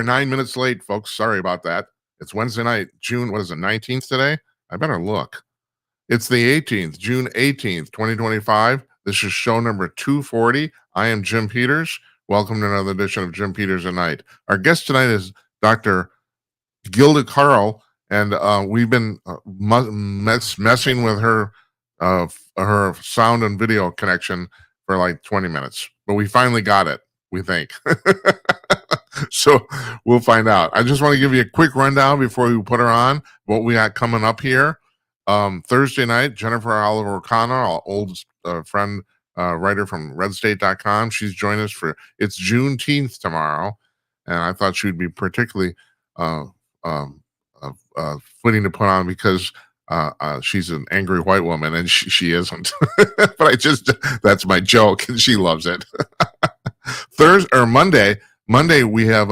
we're 9 minutes late, folks. Sorry about that. It's Wednesday night, June, what is it, 19th today? I better look. It's the 18th, June 18th, 2025. This is show number 240. I am Jim Peters. Welcome to another edition of Jim Peters at Night. Our guest tonight is Dr. Gilda Carle, and we've been messing with her sound and video connection for like 20 minutes, but we finally got it, we think. So we'll find out. I just want to give you a quick rundown before we put her on, what we got coming up here. Thursday night, Jennifer Oliver O'Connor, our old friend, writer from redstate.com. She's joining us for, it's Juneteenth tomorrow, and I thought she would be particularly fitting to put on because she's an angry white woman, and she isn't. But that's my joke, and she loves it. Monday we have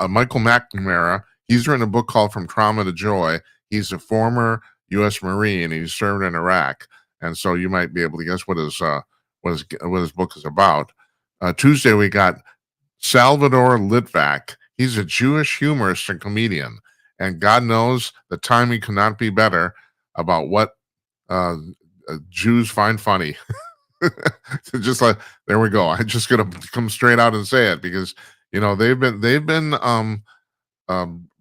Michael McNamara. He's written a book called From Trauma to Joy. He's a former U.S. Marine. He served in Iraq, and so you might be able to guess what his book is about. Tuesday we got Salvador Litvak. He's a Jewish humorist and comedian, and God knows the timing could not be better about what Jews find funny. Just like, there we go. I'm just gonna come straight out and say it because they've been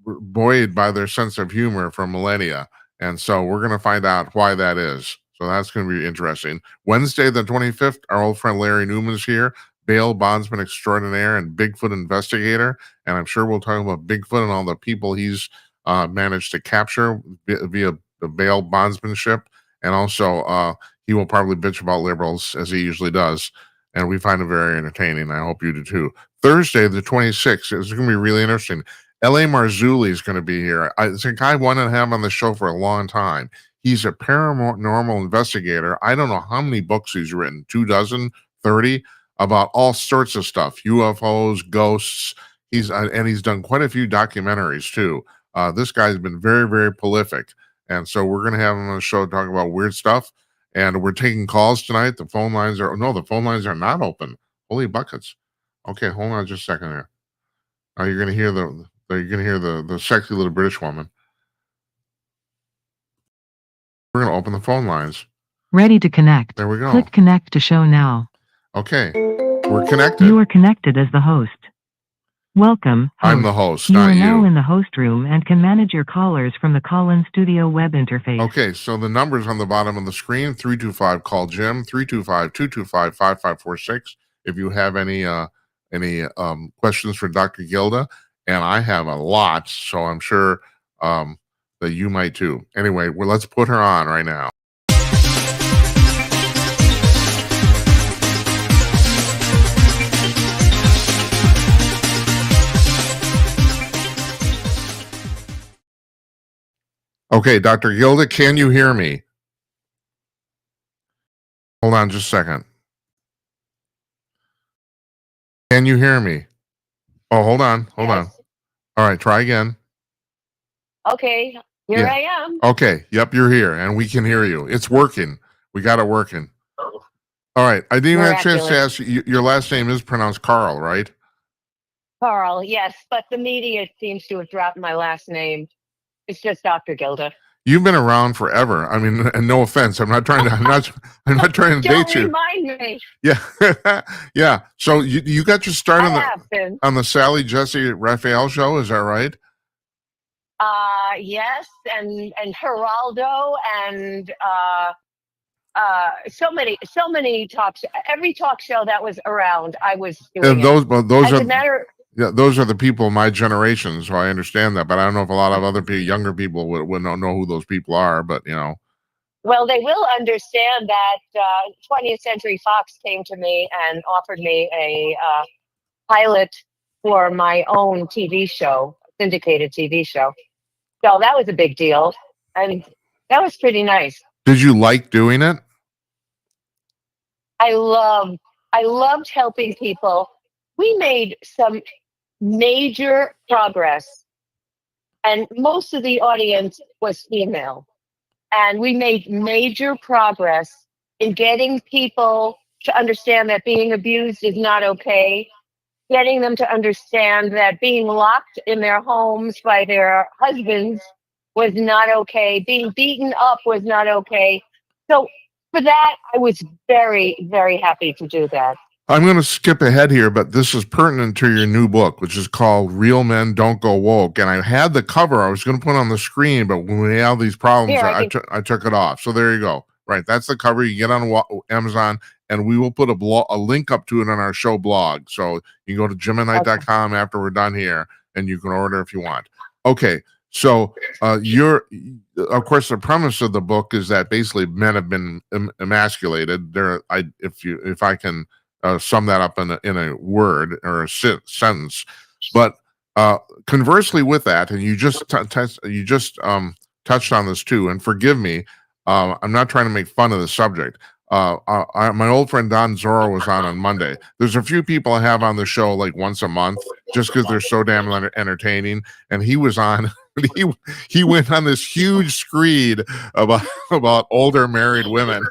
buoyed by their sense of humor for millennia, and so we're gonna find out why that is. So that's gonna be interesting. Wednesday the 25th, our old friend Larry Newman's here, bail bondsman extraordinaire and Bigfoot investigator, and I'm sure we'll talk about Bigfoot and all the people he's managed to capture via the bail bondsmanship, and also he will probably bitch about liberals as he usually does, and we find it very entertaining. I hope you do too. Thursday, the 26th, is going to be really interesting. L.A. Marzulli is going to be here. It's a guy I wanted to have on the show for a long time. He's a paranormal investigator. I don't know how many books he's written, 24, 30, about all sorts of stuff, UFOs, ghosts. He's done quite a few documentaries too. This guy's been very, very prolific. And so we're going to have him on the show talking about weird stuff. And we're taking calls tonight. The phone lines are not open. Holy buckets. Okay, hold on just a second here. You're going to hear the sexy little British woman. We're going to open the phone lines. Ready to connect. There we go. Click connect to show now. Okay, we're connected. You are connected as the host. Welcome, host. I'm the host, you not are you. now in the host room and can manage your callers from the call-in studio web interface. Okay, so the numbers on the bottom of the screen, 325-CALL-JIM, 325-225-5546. If you have any questions for Dr. Gilda, and I have a lot, so I'm sure that you might too. Anyway, let's put her on right now. Okay, Dr. Gilda, can you hear me? Hold on just a second. Can you hear me? Oh, hold on. All right, try again. Okay, here I am. Okay, yep, you're here, and we can hear you. It's working. We got it working. All right, I didn't even have a chance to ask you. Your last name is pronounced Carl, right? Carl, yes, but the media seems to have dropped my last name. It's just Dr. Gilda. You've been around forever. I mean, and no offense, I'm not trying to date you. Don't remind me. Yeah, yeah. So you got your start on the Sally Jesse Raphael show, is that right? Yes, and Geraldo and so many every talk show that was around, I was doing. And those are the people of my generation, so I understand that. But I don't know if a lot of other people, younger people, would not know who those people are. But well, they will understand that 20th Century Fox came to me and offered me a pilot for my own TV show, syndicated TV show. So that was a big deal, and that was pretty nice. Did you like doing it? I loved helping people. We made some major progress, and most of the audience was female. And we made major progress in getting people to understand that being abused is not okay, getting them to understand that being locked in their homes by their husbands was not okay. Being beaten up was not okay. So for that, I was very, very happy to do that. I'm going to skip ahead here, but this is pertinent to your new book, which is called Real Men Don't Go Woke. And I had the cover I was going to put on the screen, but when we had these problems, Here, I took it off. So there you go. Right. That's the cover. You get on Amazon, and we will put a link up to it on our show blog. So you can go to jimandnight.com after we're done here, and you can order if you want. Okay. So of course, the premise of the book is that basically men have been emasculated. If I can sum that up in a word or a sentence, but conversely with that, and you just touched on this too, and forgive me, I'm not trying to make fun of the subject. My old friend Don Zorro was on Monday. There's a few people I have on the show like once a month, just because they're so damn entertaining. And he was on. He went on this huge screed about older married women,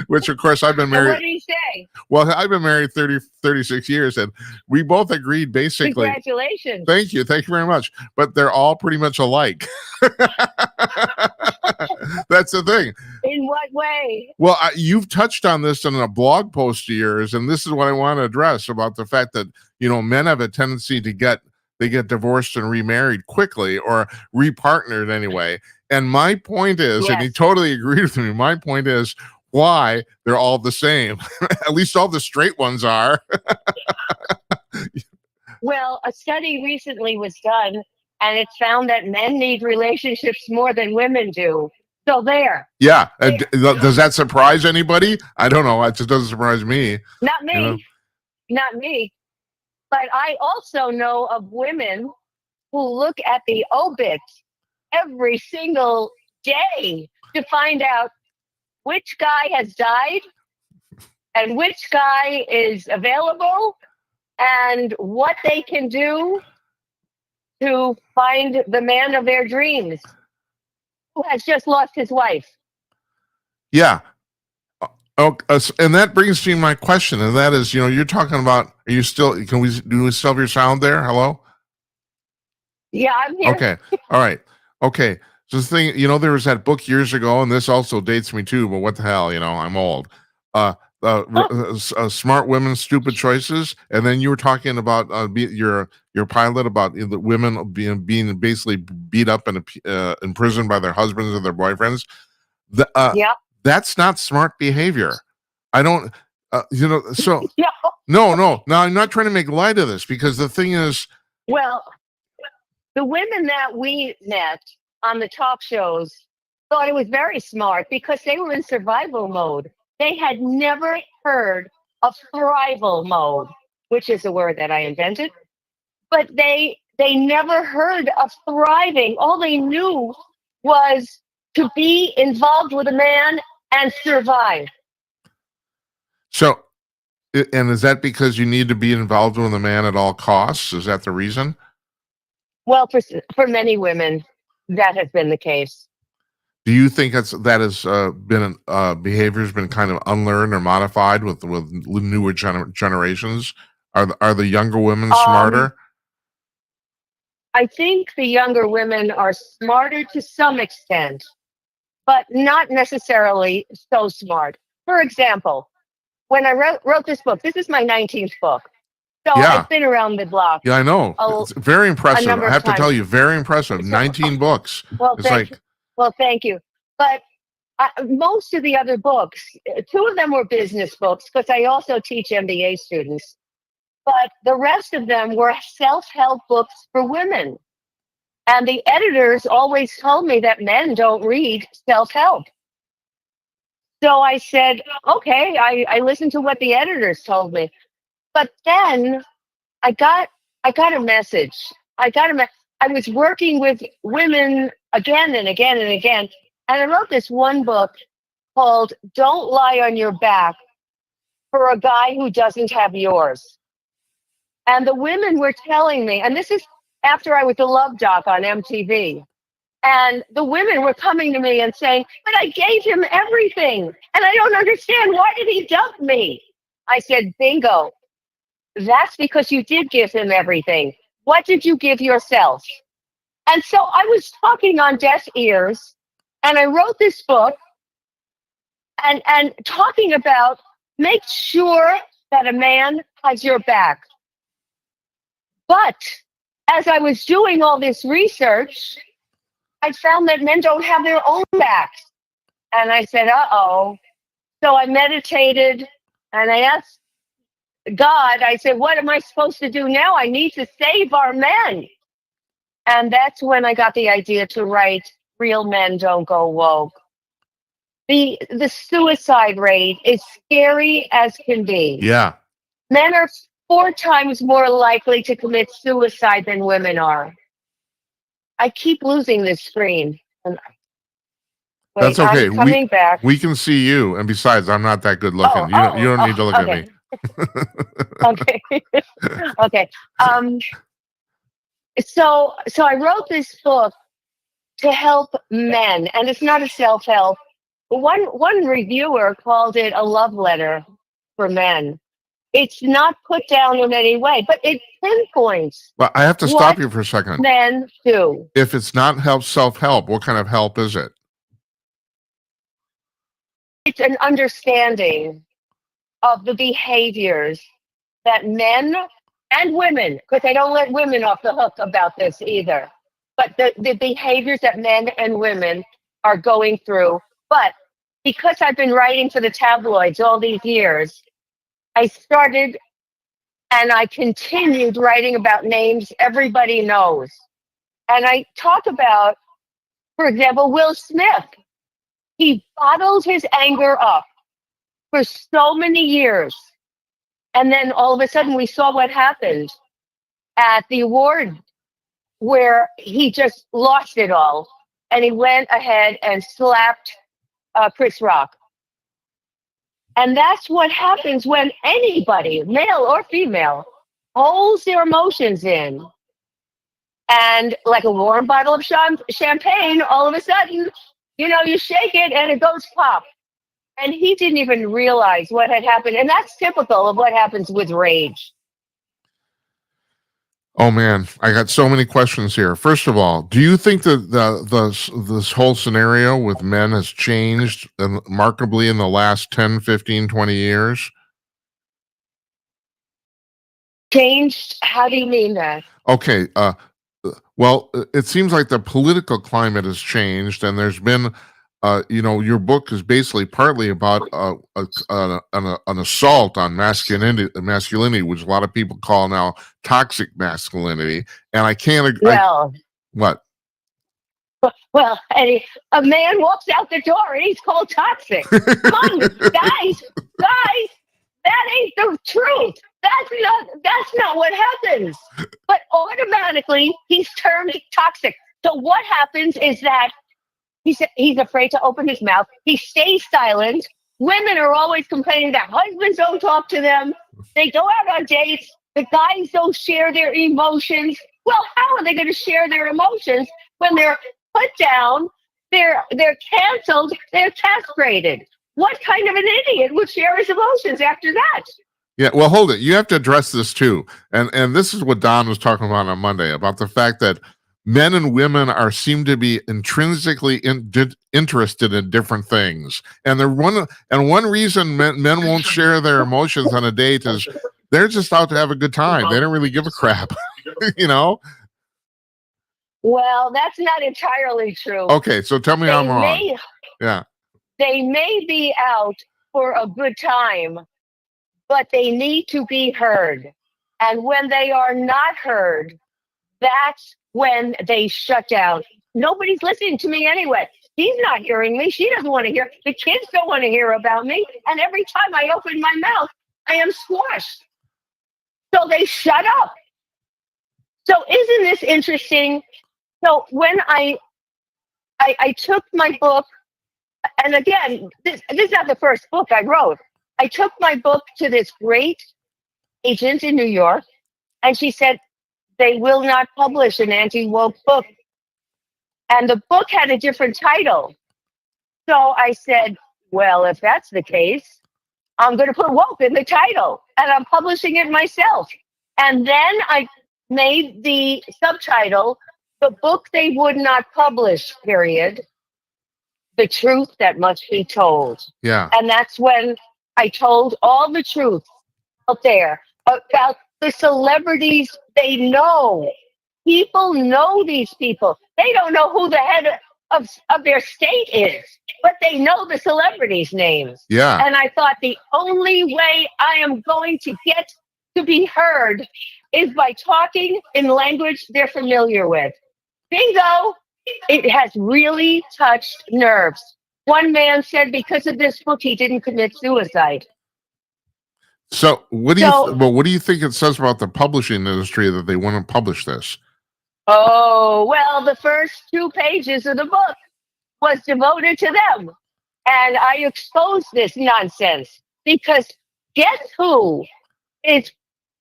which of course I've been married. What did he say? Well, I've been married 36 years, and we both agreed basically. Congratulations. Thank you very much. But they're all pretty much alike. That's the thing. In what way? Well, you've touched on this in a blog post of yours, and this is what I want to address about the fact that men have a tendency to get divorced and remarried quickly or repartnered anyway. And my point is, yes. And he totally agreed with me. My point is why they're all the same. At least all the straight ones are. Well, a study recently was done, and it found that men need relationships more than women do. So there. Yeah. Does that surprise anybody? I don't know. It just doesn't surprise me. Not me. Not me. But I also know of women who look at the obits every single day to find out which guy has died and which guy is available and what they can do to find the man of their dreams who has just lost his wife. Yeah. And that brings me to my question, and that is, you're talking about, do we still have your sound there? Hello? Yeah, I'm here. Okay. All right. Okay. So the thing, there was that book years ago, and this also dates me too, but what the hell, I'm old. Smart Women, Stupid Choices. And then you were talking about your pilot about the women being basically beat up and imprisoned by their husbands or their boyfriends. Yeah. That's not smart behavior. I don't, so No. No, I'm not trying to make light of this, because the thing is, well, the women that we met on the talk shows thought it was very smart because they were in survival mode. They had never heard of thrival mode, which is a word that I invented, but they never heard of thriving. All they knew was to be involved with a man and survive. So, and is that because you need to be involved with a man at all costs? Is that the reason? Well, for many women, that has been the case. Do you think that has been behavior has been kind of unlearned or modified with newer generations? Are the younger women smarter? I think the younger women are smarter to some extent, but not necessarily so smart. For example, when I wrote this book, this is my 19th book. So I've been around the block. Yeah, I know. It's very impressive. I have to tell you, very impressive. 19 books. Well, thank you. But most of the other books, 2 of them were business books, because I also teach MBA students. But the rest of them were self-help books for women. And the editors always told me that men don't read self-help. So I said, okay, I listened to what the editors told me. But then I got a message. I was working with women again and again and again. And I wrote this one book called Don't Lie on Your Back for a Guy Who Doesn't Have Yours. And the women were telling me, and this is after I was a love doc on MTV. And the women were coming to me and saying, but I gave him everything. And I don't understand. Why did he dump me? I said, bingo. that's because you did give him everything. What did you give yourself? And so I was talking on deaf ears, and I wrote this book and talking about make sure that a man has your back. But as I was doing all this research, I found that men don't have their own backs. And I said, uh-oh. So I meditated and I asked God, I said, what am I supposed to do now? I need to save our men. And that's when I got the idea to write Real Men Don't Go Woke. The suicide rate is scary as can be. Yeah. Men are 4 times more likely to commit suicide than women are. I keep losing this screen. Wait, That's okay. I'm coming back. We can see you. And besides, I'm not that good looking. You don't need to look at me. Okay. Okay. So I wrote this book to help men, and it's not a self-help. One reviewer called it a love letter for men. It's not put down in any way, but it pinpoints. Well, I have to stop you for a second. Men do. If it's not self-help, what kind of help is it? It's an understanding of the behaviors that men and women, because I don't let women off the hook about this either, but the behaviors that men and women are going through. But because I've been writing for the tabloids all these years, I started and I continued writing about names everybody knows. And I talk about, for example, Will Smith. He bottled his anger up for so many years. And then all of a sudden we saw what happened at the award where he just lost it all. And he went ahead and slapped Chris Rock. And that's what happens when anybody, male or female, holds their emotions in. And like a warm bottle of champagne, all of a sudden, you shake it and it goes pop. And he didn't even realize what had happened. And that's typical of what happens with rage. Oh man, I got so many questions here. First of all, do you think that this whole scenario with men has changed remarkably in the last 10, 15, 20 years? Changed? How do you mean that? Okay, well, it seems like the political climate has changed, and there's been, your book is basically partly about an assault on masculinity, which a lot of people call now toxic masculinity. And I can't. What? Well, Eddie, a man walks out the door and he's called toxic. Come on, guys, that ain't the truth. That's not what happens. But automatically he's turned toxic. So what happens is that he's afraid to open his mouth. He stays silent. Women are always complaining that husbands don't talk to them. They go out on dates. The guys don't share their emotions. Well, how are they going to share their emotions when they're put down, they're canceled, they're castrated? What kind of an idiot would share his emotions after that? Yeah, well, hold it. You have to address this too. And this is what Don was talking about on Monday, about the fact that men and women seem to be intrinsically interested in different things. And one reason men won't share their emotions on a date is they're just out to have a good time. They don't really give a crap, Well, that's not entirely true. Okay, so tell me I'm wrong. Yeah. They may be out for a good time, but they need to be heard. And when they are not heard, that's when they shut down. Nobody's listening to me anyway. He's not hearing me. She doesn't want to hear. The kids don't want to hear about me. And every time I open my mouth, I am squashed. So they shut up. So isn't this interesting? So when I took my book, and again, this is not the first book I wrote. I took my book to this great agent in New York, and she said, they will not publish an anti-woke book. And the book had a different title. So I said, well, if that's the case, I'm going to put woke in the title, and I'm publishing it myself. And then I made the subtitle, "The Book They Would Not Publish, period. The Truth That Must Be Told." Yeah. And that's when I told all the truth out there about the celebrities they know. People know these people. They don't know who the head of their state is, but they know the celebrities' names. Yeah. And I thought the only way I am going to get to be heard is by talking in language they're familiar with. Bingo! It has really touched nerves. One man said because of this book, he didn't commit suicide. So what do you think it says about the publishing industry that they want to publish this? Oh, well, the first 2 pages of the book was devoted to them. And I exposed this nonsense because guess who is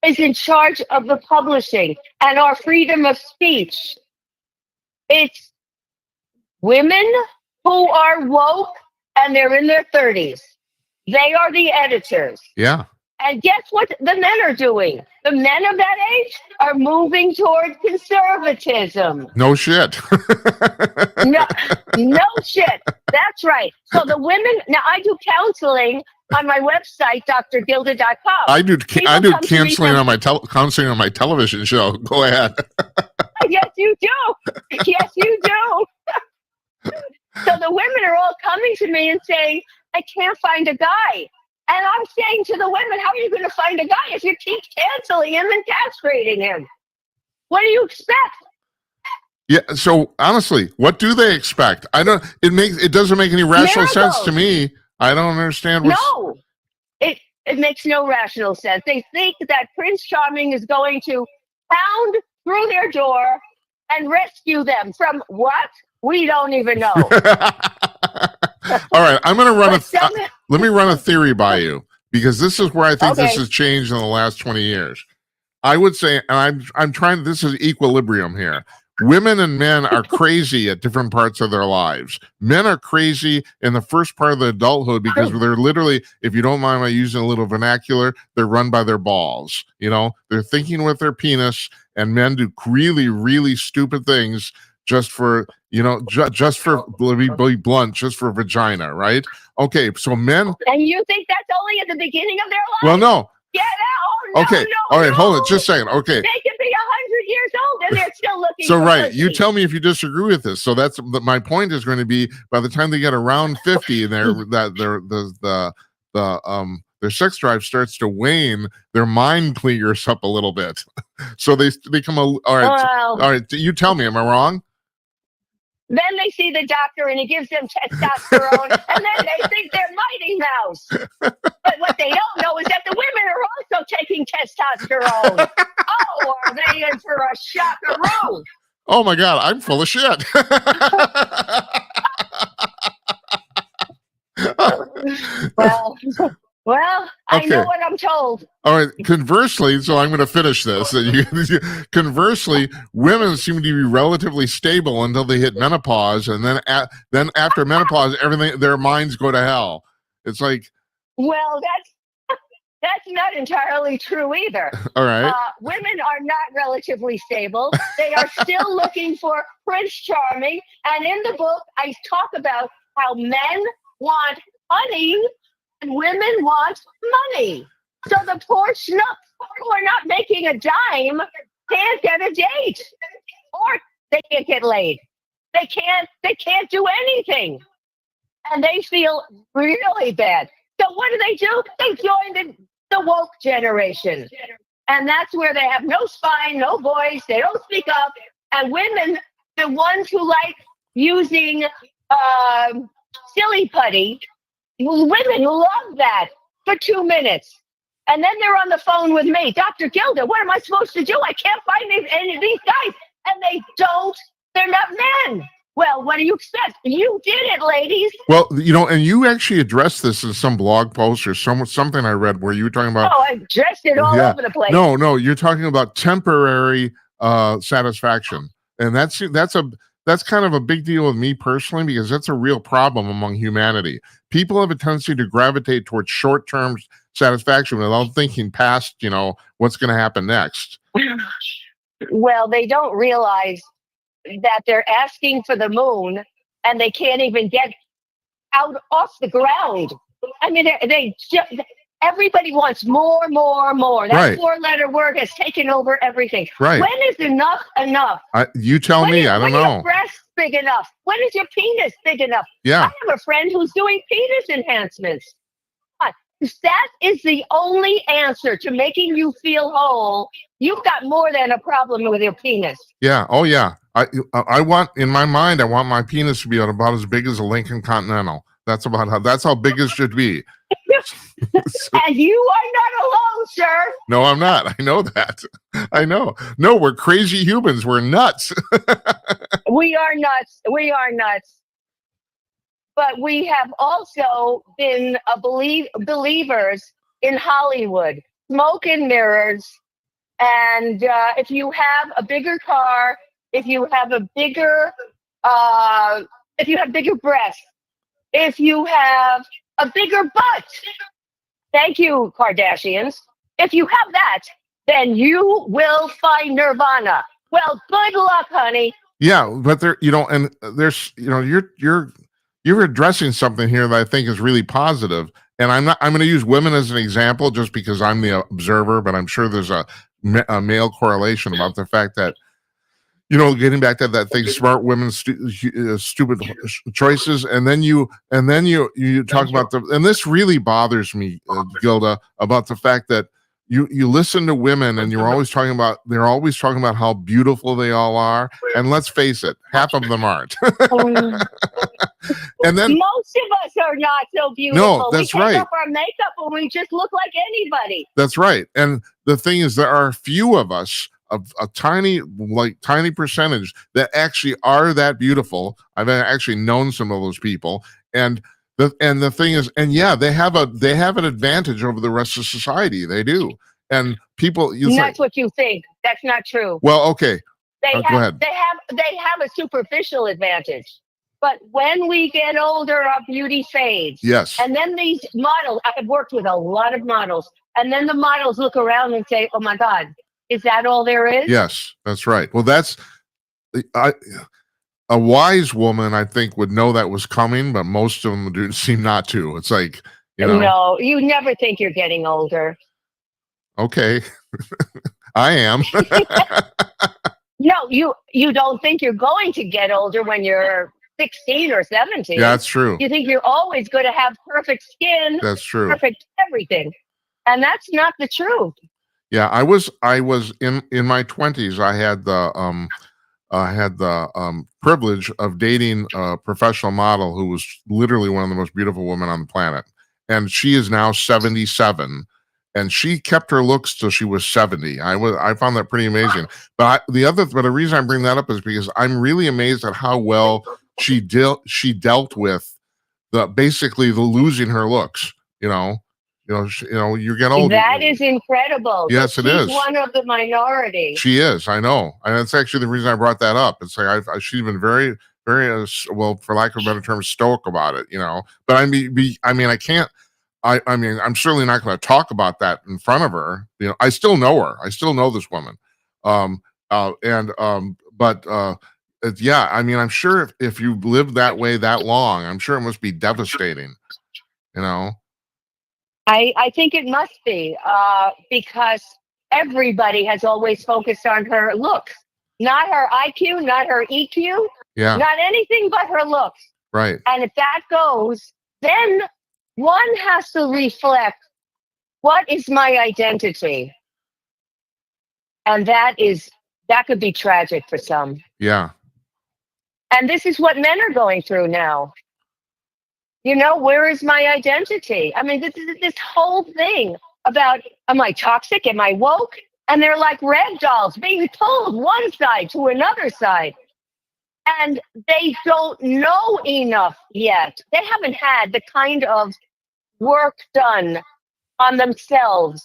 in charge of the publishing and our freedom of speech? It's women who are woke and they're in their 30s. They are the editors. Yeah. And guess what the men are doing? The men of that age are moving toward conservatism. No shit. No shit. That's right. So the women, now I do counseling on my website, drgilda.com. I do counseling on my counseling on my television show. Go ahead. Yes, you do. Yes, you do. So the women are all coming to me and saying, I can't find a guy. And I'm saying to the women, how are you going to find a guy if you keep canceling him and castrating him? What do you expect? Yeah. So honestly, what do they expect? It doesn't make any rational sense to me. I don't understand. No, it makes no rational sense. They think that Prince Charming is going to pound through their door and rescue them from what? We don't even know. All right, I'm going to run let me run a theory by you, because this is where I think this has changed in the last 20 years. I would say, and I'm trying, this is equilibrium here. Women and men are crazy at different parts of their lives. Men are crazy in the first part of the adulthood because they're literally, if you don't mind my using a little vernacular, they're run by their balls. You know, they're thinking with their penis, and men do really, really stupid things just for, you know, just for, be blunt, just for vagina, right? Okay, so men. And you think that's only at the beginning of their life? Well, no. Get out. Okay. All right. Hold it. Just a second. Okay. They can be 100 years old and they're still looking. So for right. pussy. You tell me if you disagree with this. So that's my point is going to be, by the time they get around 50 and their sex drive starts to wane, their mind clears up a little bit. So they become all right. Well, All right. You tell me, am I wrong? Then they see the doctor and he gives them testosterone, and then they think they're Mighty Mouse. But what they don't know is that the women are also taking testosterone. Oh, are they in for a shockaroo? Oh my God, I'm full of shit. Well, I know what I'm told. All right. Conversely, so I'm going to finish this. Conversely, women seem to be relatively stable until they hit menopause, and then after menopause, everything, their minds go to hell. It's like, well, that's not entirely true either. All right. Women are not relatively stable. They are still looking for Prince Charming, and in the book, I talk about how men want honey and women want money. So the poor schnooks who are not making a dime can't get a date, or they can't get laid. They can't do anything, and they feel really bad. So what do? They join the woke generation, and that's where they have no spine, no voice. They don't speak up, and women, the ones who like using silly putty. Women love that for 2 minutes. And then they're on the phone with me. Dr. Gilda, what am I supposed to do? I can't find any of these guys. And they're not men. Well, what do you expect? You did it, ladies. Well, you know, and you actually addressed this in some blog post or something I read where you were talking about. Oh, I addressed it all over the place. No, you're talking about temporary satisfaction. And that's that's kind of a big deal with me personally, because that's a real problem among humanity. People have a tendency to gravitate towards short-term satisfaction without thinking past, what's going to happen next. Well, they don't realize that they're asking for the moon and they can't even get out off the ground. I mean, everybody wants more. That Right. 4-letter word has taken over everything. Right. When is enough? You tell me. I don't know. When are your breasts big enough? When is your penis big enough? Yeah. I have a friend who's doing penis enhancements. That is the only answer to making you feel whole. You've got more than a problem with your penis. Yeah. Oh, yeah. I want, in my mind, I want my penis to be about as big as a Lincoln Continental. That's how big it should be. And you are not alone, sir. No, I'm not. I know that. I know. No, we're crazy humans. We're nuts. We are nuts. But we have also been believers in Hollywood, smoke and mirrors. And if you have a bigger car, if you have bigger breasts, if you have a bigger butt, thank you, Kardashians. If you have that, then you will find nirvana. Well, good luck, honey. Yeah, but you're addressing something here that I think is really positive. And I'm going to use women as an example just because I'm the observer, but I'm sure there's a male correlation about the fact that, getting back to that thing, smart women, stupid choices. And then you talk about and this really bothers me, Gilda, about the fact that you listen to women and they're always talking about how beautiful they all are. And let's face it, half of them aren't. And then most of us are not so beautiful. No, that's we take right. Up our makeup and we just look like anybody. That's right. And the thing is, there are a few of us, a tiny percentage, that actually are that beautiful. I've actually known some of those people, and the thing is, and yeah, they have an advantage over the rest of society. They do. And people, that's what you think. That's not true. Well, okay. Go ahead. They have a superficial advantage. But when we get older, our beauty fades. Yes. And then these models, I have worked with a lot of models, and then the models look around and say, oh my God, is that all there is? Yes, that's right. Well, a wise woman, I think, would know that was coming, but most of them do seem not to. It's like, No, you never think you're getting older. Okay. I am. No, you don't think you're going to get older when you're 16 or 17. Yeah, that's true. You think you're always going to have perfect skin. That's true. Perfect everything. And that's not the truth. Yeah, I was in my 20s. I had the privilege of dating a professional model who was literally one of the most beautiful women on the planet. And she is now 77. And she kept her looks till she was 70. I found that pretty amazing. But the reason I bring that up is because I'm really amazed at how well she dealt with basically the losing her looks. You get older. That is incredible. Yes, it is. She's one of the minority. She is. I know, and that's actually the reason I brought that up. It's like she's been very, very well, for lack of a better term, stoic about it. But I can't. I mean, I'm certainly not going to talk about that in front of her. I still know her. I still know this woman. Yeah, I mean, I'm sure if you lived that way that long, I'm sure it must be devastating. I think it must be because everybody has always focused on her looks, not her IQ, not her EQ, not anything but her looks. Right. And if that goes, then one has to reflect, what is my identity? And that could be tragic for some. Yeah. And this is what men are going through now. Where is my identity? I mean, this whole thing about, am I toxic? Am I woke? And they're like rag dolls being pulled one side to another side. And they don't know enough yet. They haven't had the kind of work done on themselves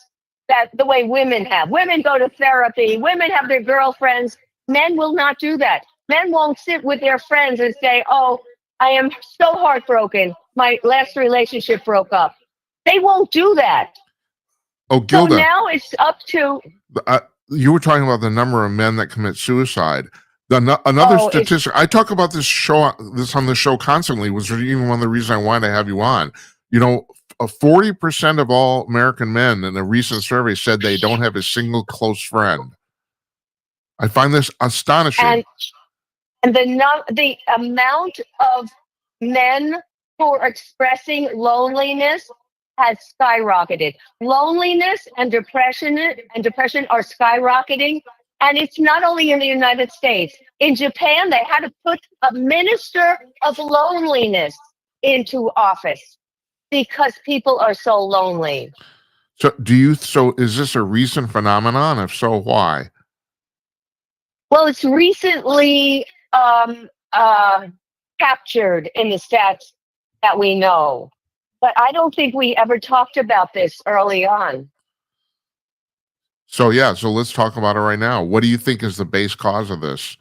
that the way women have. Women go to therapy. Women have their girlfriends. Men will not do that. Men won't sit with their friends and say, "Oh, I am so heartbroken. My last relationship broke up." They won't do that. Oh, So Gilda, now it's up to, you were talking about the number of men that commit suicide. Another oh, it's, statistic. I talk about this on the show constantly. Was even one of the reasons I wanted to have you on. You know, 40% of all American men in a recent survey said they don't have a single close friend. I find this astonishing. and the amount of men who are expressing loneliness has skyrocketed. Loneliness and depression are skyrocketing. And it's not only in the United States. In Japan, they had to put a minister of loneliness into office because people are so lonely. So is this a recent phenomenon? If so, why? Well, it's recently captured in the stats that we know. But I don't think we ever talked about this early on. So let's talk about it right now. What do you think is the base cause of this?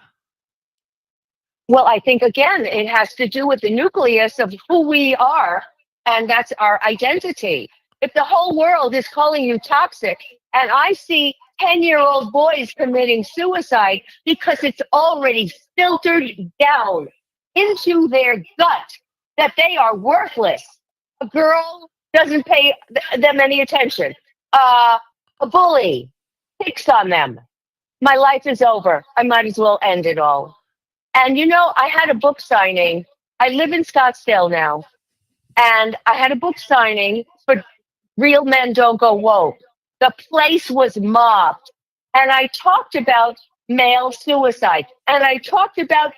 Well, I think, again, it has to do with the nucleus of who we are, and that's our identity. If the whole world is calling you toxic, and I see 10-year-old boys committing suicide because it's already filtered down into their gut that they are worthless. A girl doesn't pay them any attention. A bully picks on them. My life is over. I might as well end it all. And I had a book signing. I live in Scottsdale now. And I had a book signing for Real Men Don't Go Woke. The place was mobbed. And I talked about male suicide. And I talked about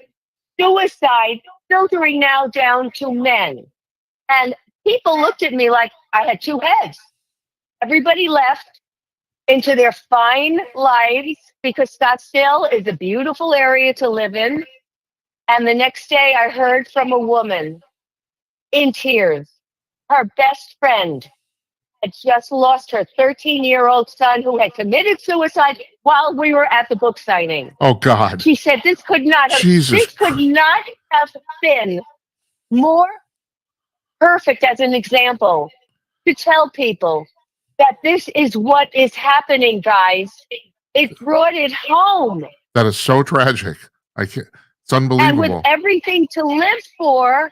suicide filtering now down to men. And people looked at me like I had two heads. Everybody left into their fine lives because Scottsdale is a beautiful area to live in. And the next day I heard from a woman in tears. Her best friend had just lost her 13-year-old son who had committed suicide while we were at the book signing. Oh, God. She said this could not have been more perfect as an example to tell people that this is what is happening, guys. It brought it home. That is so tragic. It's And unbelievable. with everything to live for,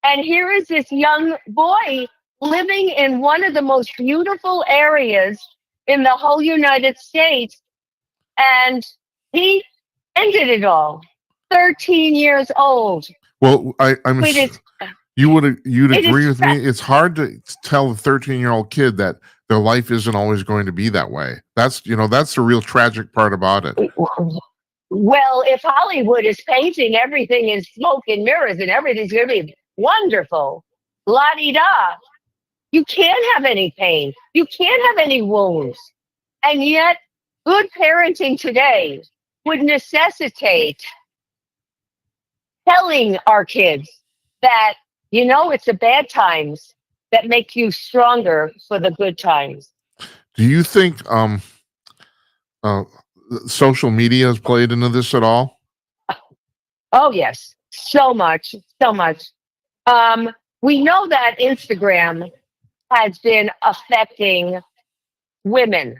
and here is this young boy living in one of the most beautiful areas in the whole United States, and he ended it all. 13 years old. Well, you'd agree with me. tra- It's hard to tell a 13-year-old kid that their life isn't always going to be that way. That's the real tragic part about it. Well, if Hollywood is painting everything in smoke and mirrors and everything's going to be wonderful, la-di-da, you can't have any pain. You can't have any wounds. And yet, good parenting today would necessitate telling our kids that, it's the bad times that make you stronger for the good times. Do you think social media has played into this at all? Oh, yes. So much, so much. We know that Instagram has been affecting women,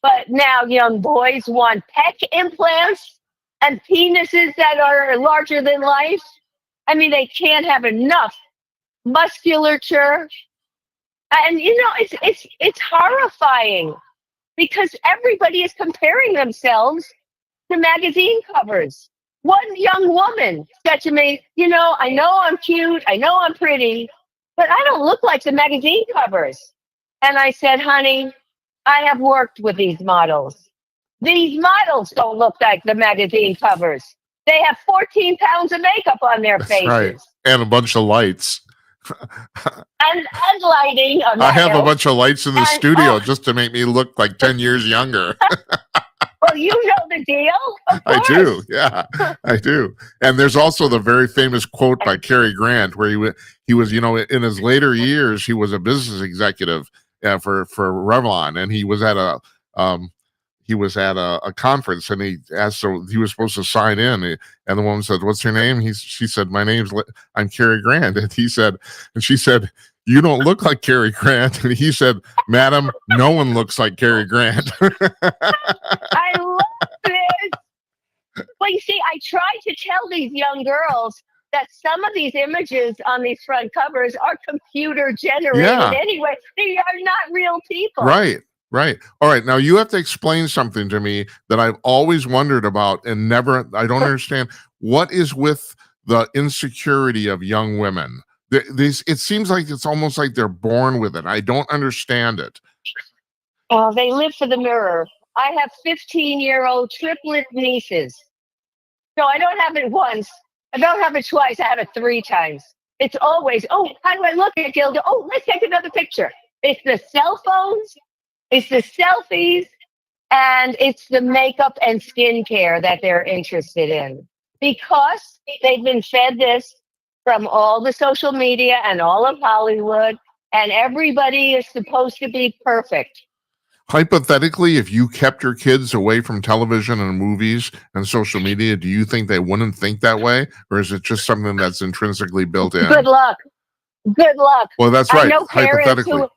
but now young boys want pec implants and penises that are larger than life. I mean, they can't have enough musculature. And, it's horrifying because everybody is comparing themselves to magazine covers. One young woman said to me, I know I'm cute, I know I'm pretty, but I don't look like the magazine covers. And I said, honey, I have worked with these models. These models don't look like the magazine covers. They have 14 pounds of makeup on their faces. Right. And a bunch of lights. and lighting. I have a bunch of lights in the studio just to make me look like 10 years younger. Well, you know the deal. Of course. I do. Yeah, I do. And there's also the very famous quote by Cary Grant where he was, in his later years, he was a business executive for Revlon, and he was at he was at a conference, and he asked, so he was supposed to sign in, and the woman said, "What's your name?" She said, "My name's I'm Cary Grant," and she said, "You don't look like Cary Grant," and he said, "Madam, no one looks like Cary Grant." I love this. Well, you see, I try to tell these young girls that some of these images on these front covers are computer generated Yeah. anyway. They are not real people. Right. All right. Now you have to explain something to me that I've always wondered about and never, I don't understand. What is with the insecurity of young women? It seems like it's almost like they're born with it. I don't understand it. They live for the mirror. I have 15-year-old triplet nieces. So I don't have it once. I don't have it twice. I have it 3 times. It's always, oh, how do I look at Gilda? Oh, let's take another picture. It's the cell phones, it's the selfies, and it's the makeup and skincare that they're interested in. Because they've been fed this from all the social media and all of Hollywood, and everybody is supposed to be perfect. Hypothetically, if you kept your kids away from television and movies and social media, do you think they wouldn't think that way? Or is it just something that's intrinsically built in? Good luck. Good luck. Well, that's right. I know parents Hypothetically. who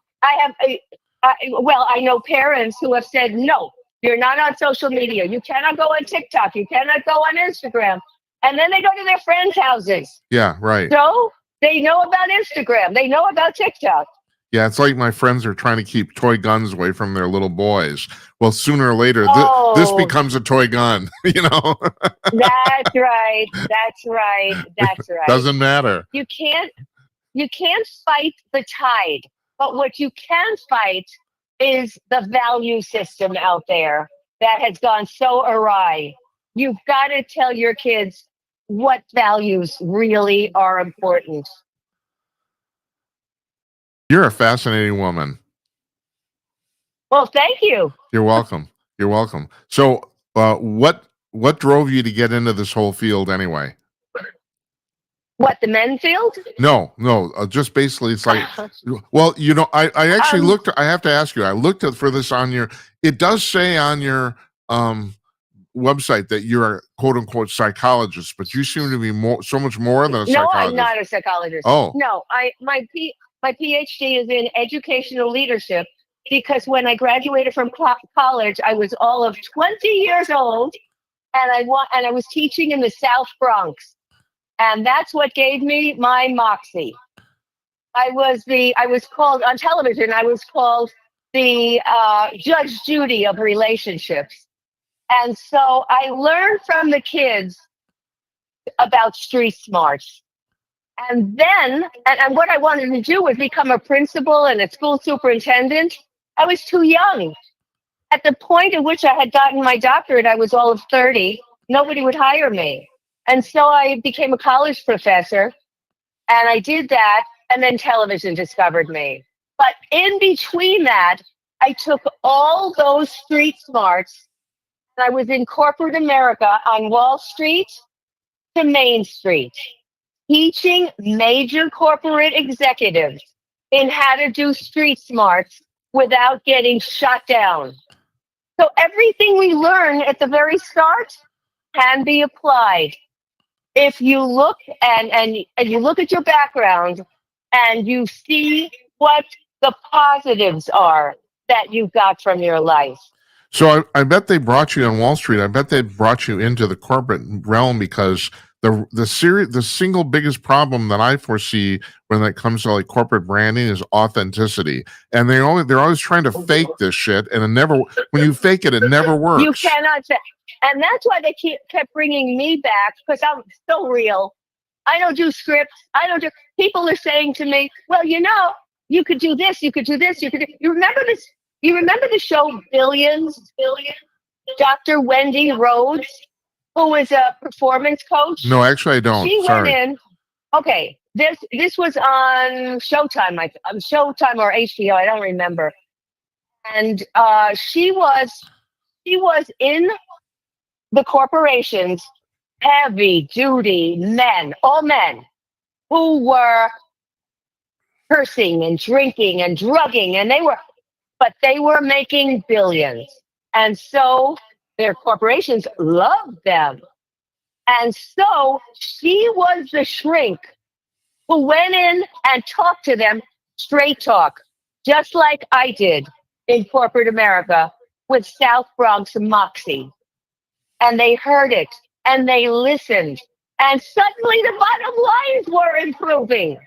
I know parents who have said, no, you're not on social media. You cannot go on TikTok. You cannot go on Instagram. And then they go to their friends' houses. Yeah, right. So they know about Instagram. They know about TikTok. Yeah, it's like my friends are trying to keep toy guns away from their little boys. Well, sooner or later, this becomes a toy gun, you know? That's right. That's right. That's right. Doesn't matter. You can't fight the tide, but what you can fight is the value system out there that has gone so awry. You've got to tell your kids what values really are important. You're a fascinating woman. Well, thank you. You're welcome. You're welcome. So, what drove you to get into this whole field anyway? What, the men field? No. Just basically, it's like, well, you know, I actually looked. I have to ask you. I looked for this on your. It does say on your website that you're a quote unquote psychologist, but you seem to be so much more than a psychologist. No, I'm not a psychologist. Oh, no, my PhD is in educational leadership, because when I graduated from college, I was all of 20 years old, and I was teaching in the South Bronx, and that's what gave me my moxie. I was called on television. I was called the Judge Judy of relationships, and so I learned from the kids about street smarts. And then, and what I wanted to do was become a principal and a school superintendent. I was too young. At the point at which I had gotten my doctorate, I was all of 30. Nobody would hire me. And so I became a college professor, and I did that, and then television discovered me. But in between that, I took all those street smarts, and I was in corporate America on Wall Street to Main Street, teaching major corporate executives in how to do street smarts without getting shut down. So everything we learn at the very start can be applied. If you look and you look at your background and you see what the positives are that you got from your life. So I bet they brought you on Wall Street. I bet they brought you into the corporate realm because the single biggest problem that I foresee when it comes to like corporate branding is authenticity, and they're always trying to fake this shit, and when you fake it, it never works. You cannot say, and that's why they kept bringing me back, because I'm so real. I don't do scripts. People are saying to me, well, you know, you could do this, you could do this, you could do. You remember this? You remember the show Billions? Dr. Wendy Rhodes, who was a performance coach? No, actually, I don't. She Sorry. went in. Okay, this was on Showtime, Showtime or HBO, I don't remember. And she was in the corporations, heavy duty men, all men, who were cursing and drinking and drugging, and they were making billions. And so their corporations loved them. And so she was the shrink who went in and talked to them straight talk, just like I did in corporate America with South Bronx Moxie. And they heard it and they listened. And suddenly the bottom lines were improving.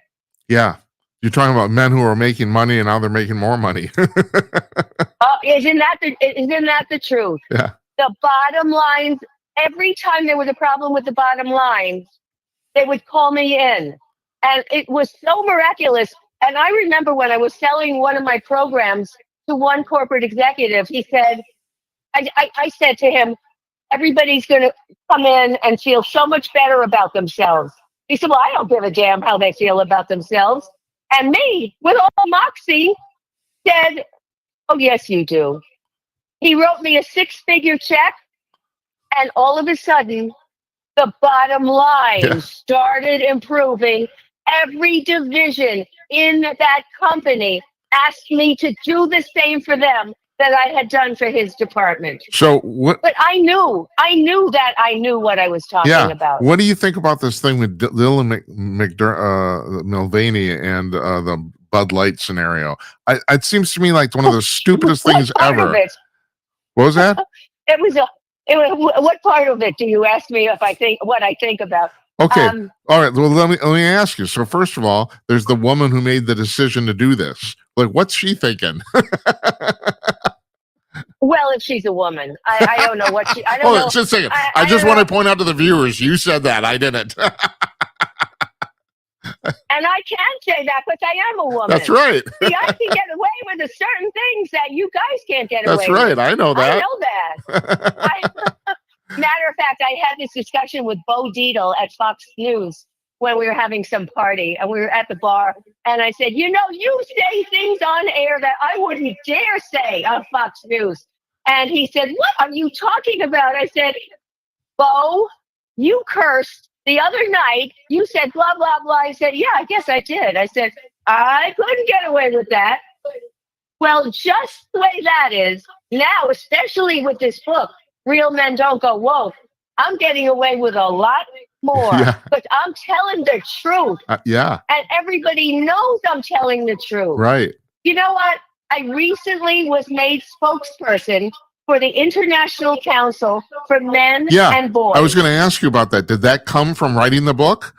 Yeah. You're talking about men who are making money and now they're making more money. Isn't that the truth? Yeah. The bottom lines, every time there was a problem with the bottom lines, they would call me in. And it was so miraculous. And I remember when I was selling one of my programs to one corporate executive, he said, I said to him, everybody's going to come in and feel so much better about themselves. He said, well, I don't give a damn how they feel about themselves. And me, with all moxie, said, oh, yes, you do. He wrote me a 6-figure check, and all of a sudden, the bottom line started improving. Every division in that company asked me to do the same for them that I had done for his department. So what? But I knew that I knew what I was talking about. What do you think about this thing with Dylan Mulvaney and the Bud Light scenario? It seems to me like one of the stupidest things ever. What was that? It was what part of it do you ask me if I think what I think about? Okay. All right. Well, let me ask you. So first of all, there's the woman who made the decision to do this. Like, what's she thinking? Well, if she's a woman, I don't know what she. I don't know. Just a second. I just want to point out to the viewers, you said that. I didn't. And I can say that because I am a woman. That's right. See, I can get away with a certain things that you guys can't get away with. That's right. I know that. I know that. Matter of fact, I had this discussion with Bo Dietl at Fox News when we were having some party and we were at the bar. And I said, you say things on air that I wouldn't dare say on Fox News. And he said, what are you talking about? I said, Bo, you cursed the other night. You said, blah, blah, blah. I said, yeah, I guess I did. I said, I couldn't get away with that. Well, just the way that is now, especially with this book, Real Men Don't Go Woke, I'm getting away with a lot more because I'm telling the truth. And everybody knows I'm telling the truth. Right. You know what? I recently was made spokesperson for the International Council for Men and Boys. I was going to ask you about that. Did that come from writing the book?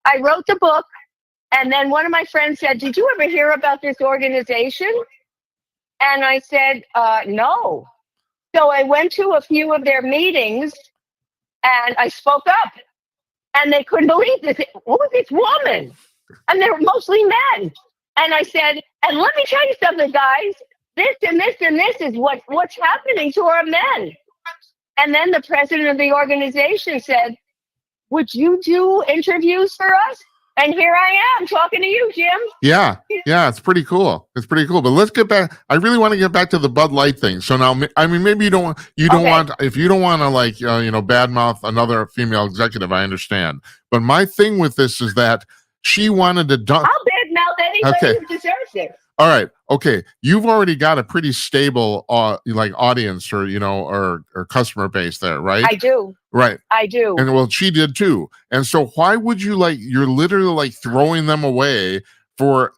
I wrote the book, and then one of my friends said, did you ever hear about this organization? And I said, no. So I went to a few of their meetings, and I spoke up, and they couldn't believe this. Who was this woman? And they were mostly men. And I said, and let me tell you something, guys. This and this and this is what's happening to our men. And then the president of the organization said, would you do interviews for us? And here I am talking to you, Jim. Yeah, it's pretty cool. It's pretty cool. But let's get back. I really want to get back to the Bud Light thing. So now, I mean, maybe you don't want, if you don't want to like, badmouth another female executive, I understand. But my thing with this is that she wanted to dump. I'll badmouth anybody who deserves it. All right. Okay. You've already got a pretty stable, audience or customer base there, right? I do. Right. I do. And well, she did too. And so why would you you're literally like throwing them away for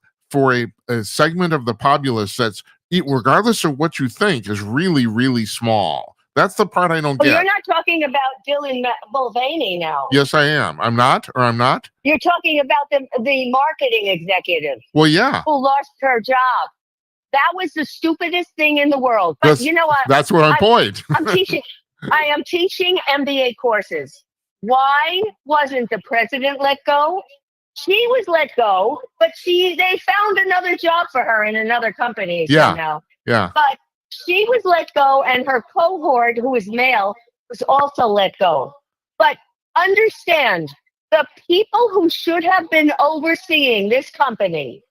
a segment of the populace that's, regardless of what you think, is really, really small. That's the part I don't get. You're not talking about Dylan Mulvaney now. Yes, I am. I'm not. You're talking about the marketing executive. Well, yeah. Who lost her job. That was the stupidest thing in the world. But you know what? That's what I'm point. I am teaching MBA courses. Why wasn't the president let go? She was let go, but they found another job for her in another company somehow. Yeah. But she was let go, and her cohort, who is male, was also let go. But understand, the people who should have been overseeing this company,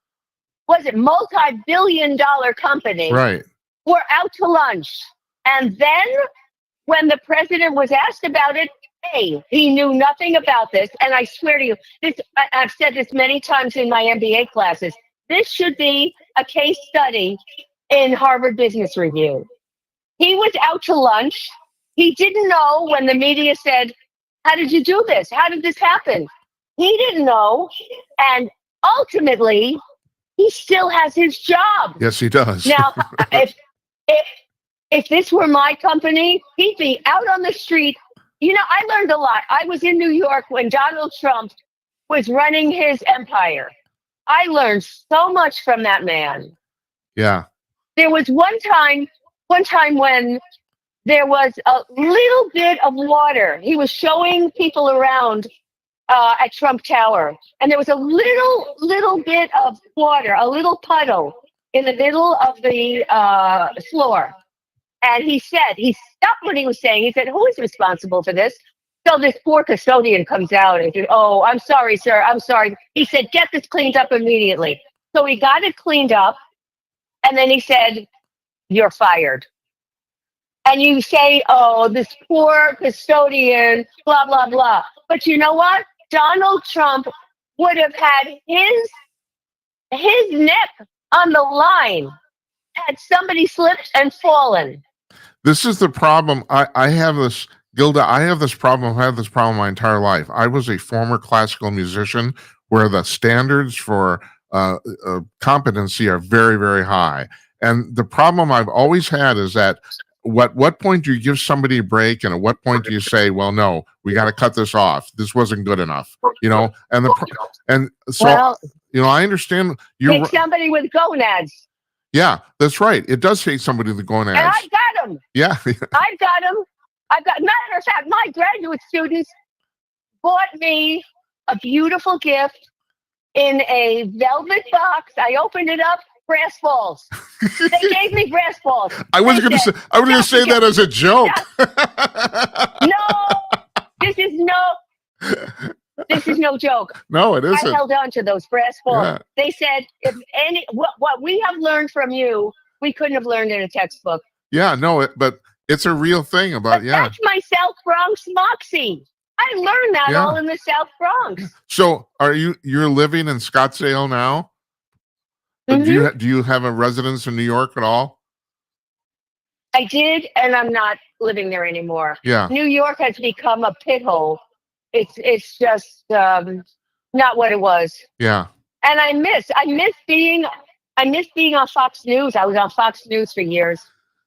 was it multi-billion-dollar company, right, were out to lunch. And then when the president was asked about it, he knew nothing about this. And I swear to you, I've said this many times in my MBA classes, this should be a case study in Harvard Business Review. He was out to lunch. He didn't know when the media said, "How did you do this? How did this happen?" He didn't know. And ultimately, he still has his job. Yes, he does. Now, if this were my company, he'd be out on the street. You know, I learned a lot. I was in New York when Donald Trump was running his empire. I learned so much from that man. Yeah. There was one time when there was a little bit of water. He was showing people around at Trump Tower, and there was a little bit of water, a little puddle in the middle of the floor. And he stopped what he was saying. He said, "Who is responsible for this?" So this poor custodian comes out and says, "Oh, I'm sorry, sir. I'm sorry." He said, "Get this cleaned up immediately." So he got it cleaned up, and then he said, "You're fired." And you say, "Oh, this poor custodian, blah, blah, blah." But you know what? Donald Trump would have had his neck on the line had somebody slipped and fallen. This is the problem. I have this, Gilda, I have this problem. I've had this problem my entire life. I was a former classical musician where the standards for competency are very, very high. And the problem I've always had is that what point do you give somebody a break, and at what point do you say, "Well, no, we got to cut this off. This wasn't good enough," you know? And so, Well, you know, I understand take somebody with gonads. Yeah, that's right. It does take somebody to go in And I got them. Yeah. I've got them. Matter of fact, my graduate students bought me a beautiful gift in a velvet box. I opened it up, brass balls. They gave me brass balls. I was going to say that as a joke. No, this is no joke. No, it isn't. I held on to those brass balls. Yeah. They said, what we have learned from you, we couldn't have learned in a textbook. Yeah, no, but it's a real thing about, That's my South Bronx moxie. I learned that all in the South Bronx. So you're living in Scottsdale now? Mm-hmm. Do you have a residence in New York at all? I did, and I'm not living there anymore. Yeah. New York has become a pit hole. It's just not what it was. Yeah. And I miss being on Fox News. I was on Fox News for years.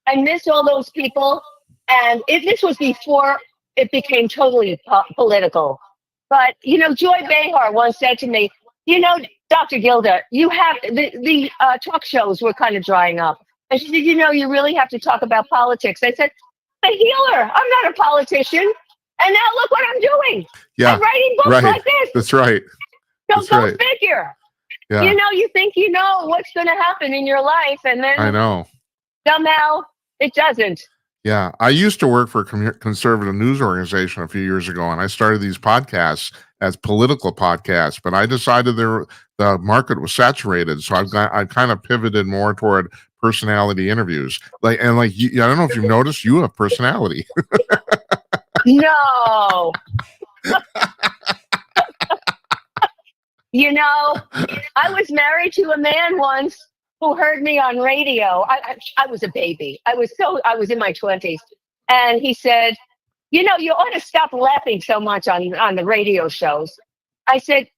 I miss all those people. And this was before it became totally political. But, you know, Joy Behar once said to me, "You know, Dr. Gilda, you have the talk shows were kind of drying up." And she said, "You know, you really have to talk about politics." I said, "I'm a healer. I'm not a politician. And now look what I'm doing. Yeah. I'm writing books like this." That's right. So go figure. Yeah. You know, you think you know what's going to happen in your life, and then I know. Somehow it doesn't. Yeah. I used to work for a conservative news organization a few years ago, and I started these podcasts as political podcasts, but I decided the market was saturated. So I kind of pivoted more toward personality interviews. I don't know if you've noticed, you have personality. No. You know, I was married to a man once who heard me on radio. I was a baby. I was in my 20s. And he said, "You know, you ought to stop laughing so much on the radio shows." I said,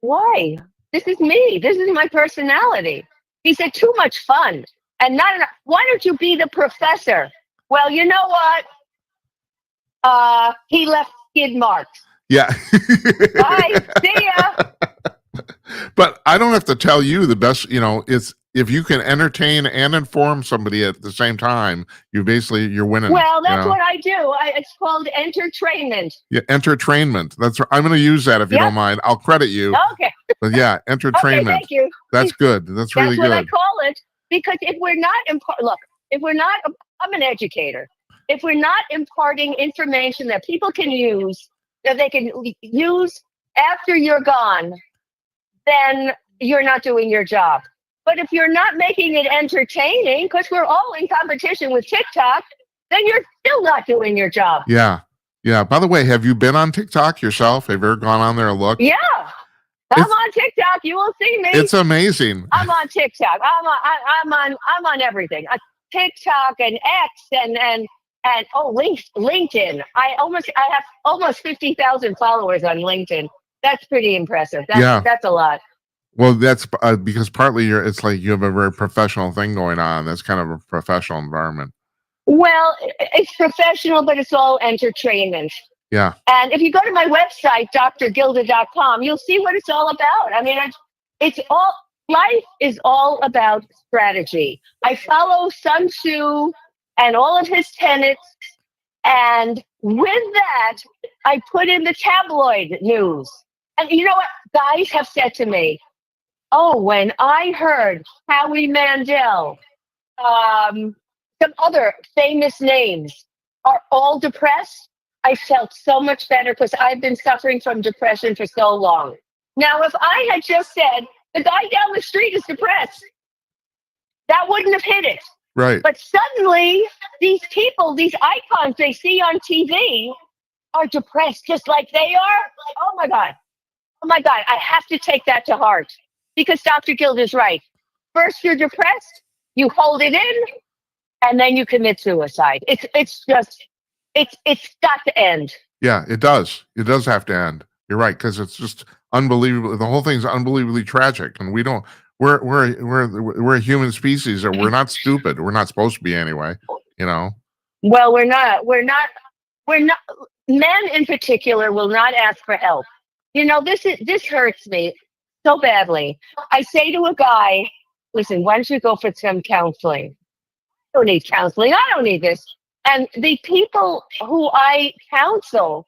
"Why? This is me. This is my personality." He said, "Too much fun. And not enough. Why don't you be the professor?" Well, you know what? He left skid marks. Yeah. Bye. See ya. But I don't have to tell you the best, you know, it's if you can entertain and inform somebody at the same time, you're winning. Well, that's what I do. It's called entertainment. Yeah, entertainment. I'm going to use that if you don't mind. I'll credit you. Okay. But yeah, entertainment. Okay, thank you. That's good. That's really good. That's what I call it. Because if we're not, I'm an educator. If we're not imparting information that people can use, that they can use after you're gone, then you're not doing your job. But if you're not making it entertaining, because we're all in competition with TikTok, then you're still not doing your job. Yeah. Yeah. By the way, have you been on TikTok yourself? Have you ever gone on there and looked? Yeah. I'm on TikTok. You will see me. It's amazing. I'm on TikTok. I'm on everything. TikTok and X and LinkedIn. I have almost 50,000 followers on LinkedIn. That's pretty impressive. That's a lot. Well, that's because partly it's like you have a very professional thing going on. That's kind of a professional environment. Well, it's professional, but it's all entertainment. Yeah. And if you go to my website, drgilda.com, you'll see what it's all about. I mean, life is all about strategy. I follow Sun Tzu and all of his tenets. And with that, I put in the tabloid news. And you know what? Guys have said to me, oh, when I heard Howie Mandel, some other famous names are all depressed, I felt so much better because I've been suffering from depression for so long. Now, if I had just said, the guy down the street is depressed, that wouldn't have hit it. Right. But suddenly, these people, these icons they see on TV are depressed just like they are. Oh my God. I have to take that to heart because Dr. Gilda's right. First, you're depressed, you hold it in, and then you commit suicide. It's got to end. Yeah, it does. It does have to end. You're right, because it's just unbelievable. The whole thing's unbelievably tragic, and we're a human species, and we're not stupid. We're not supposed to be anyway. You know. Well, we're not. Men in particular will not ask for help. You know, this hurts me so badly. I say to a guy, listen, why don't you go for some counseling? I don't need counseling. I don't need this. And the people who I counsel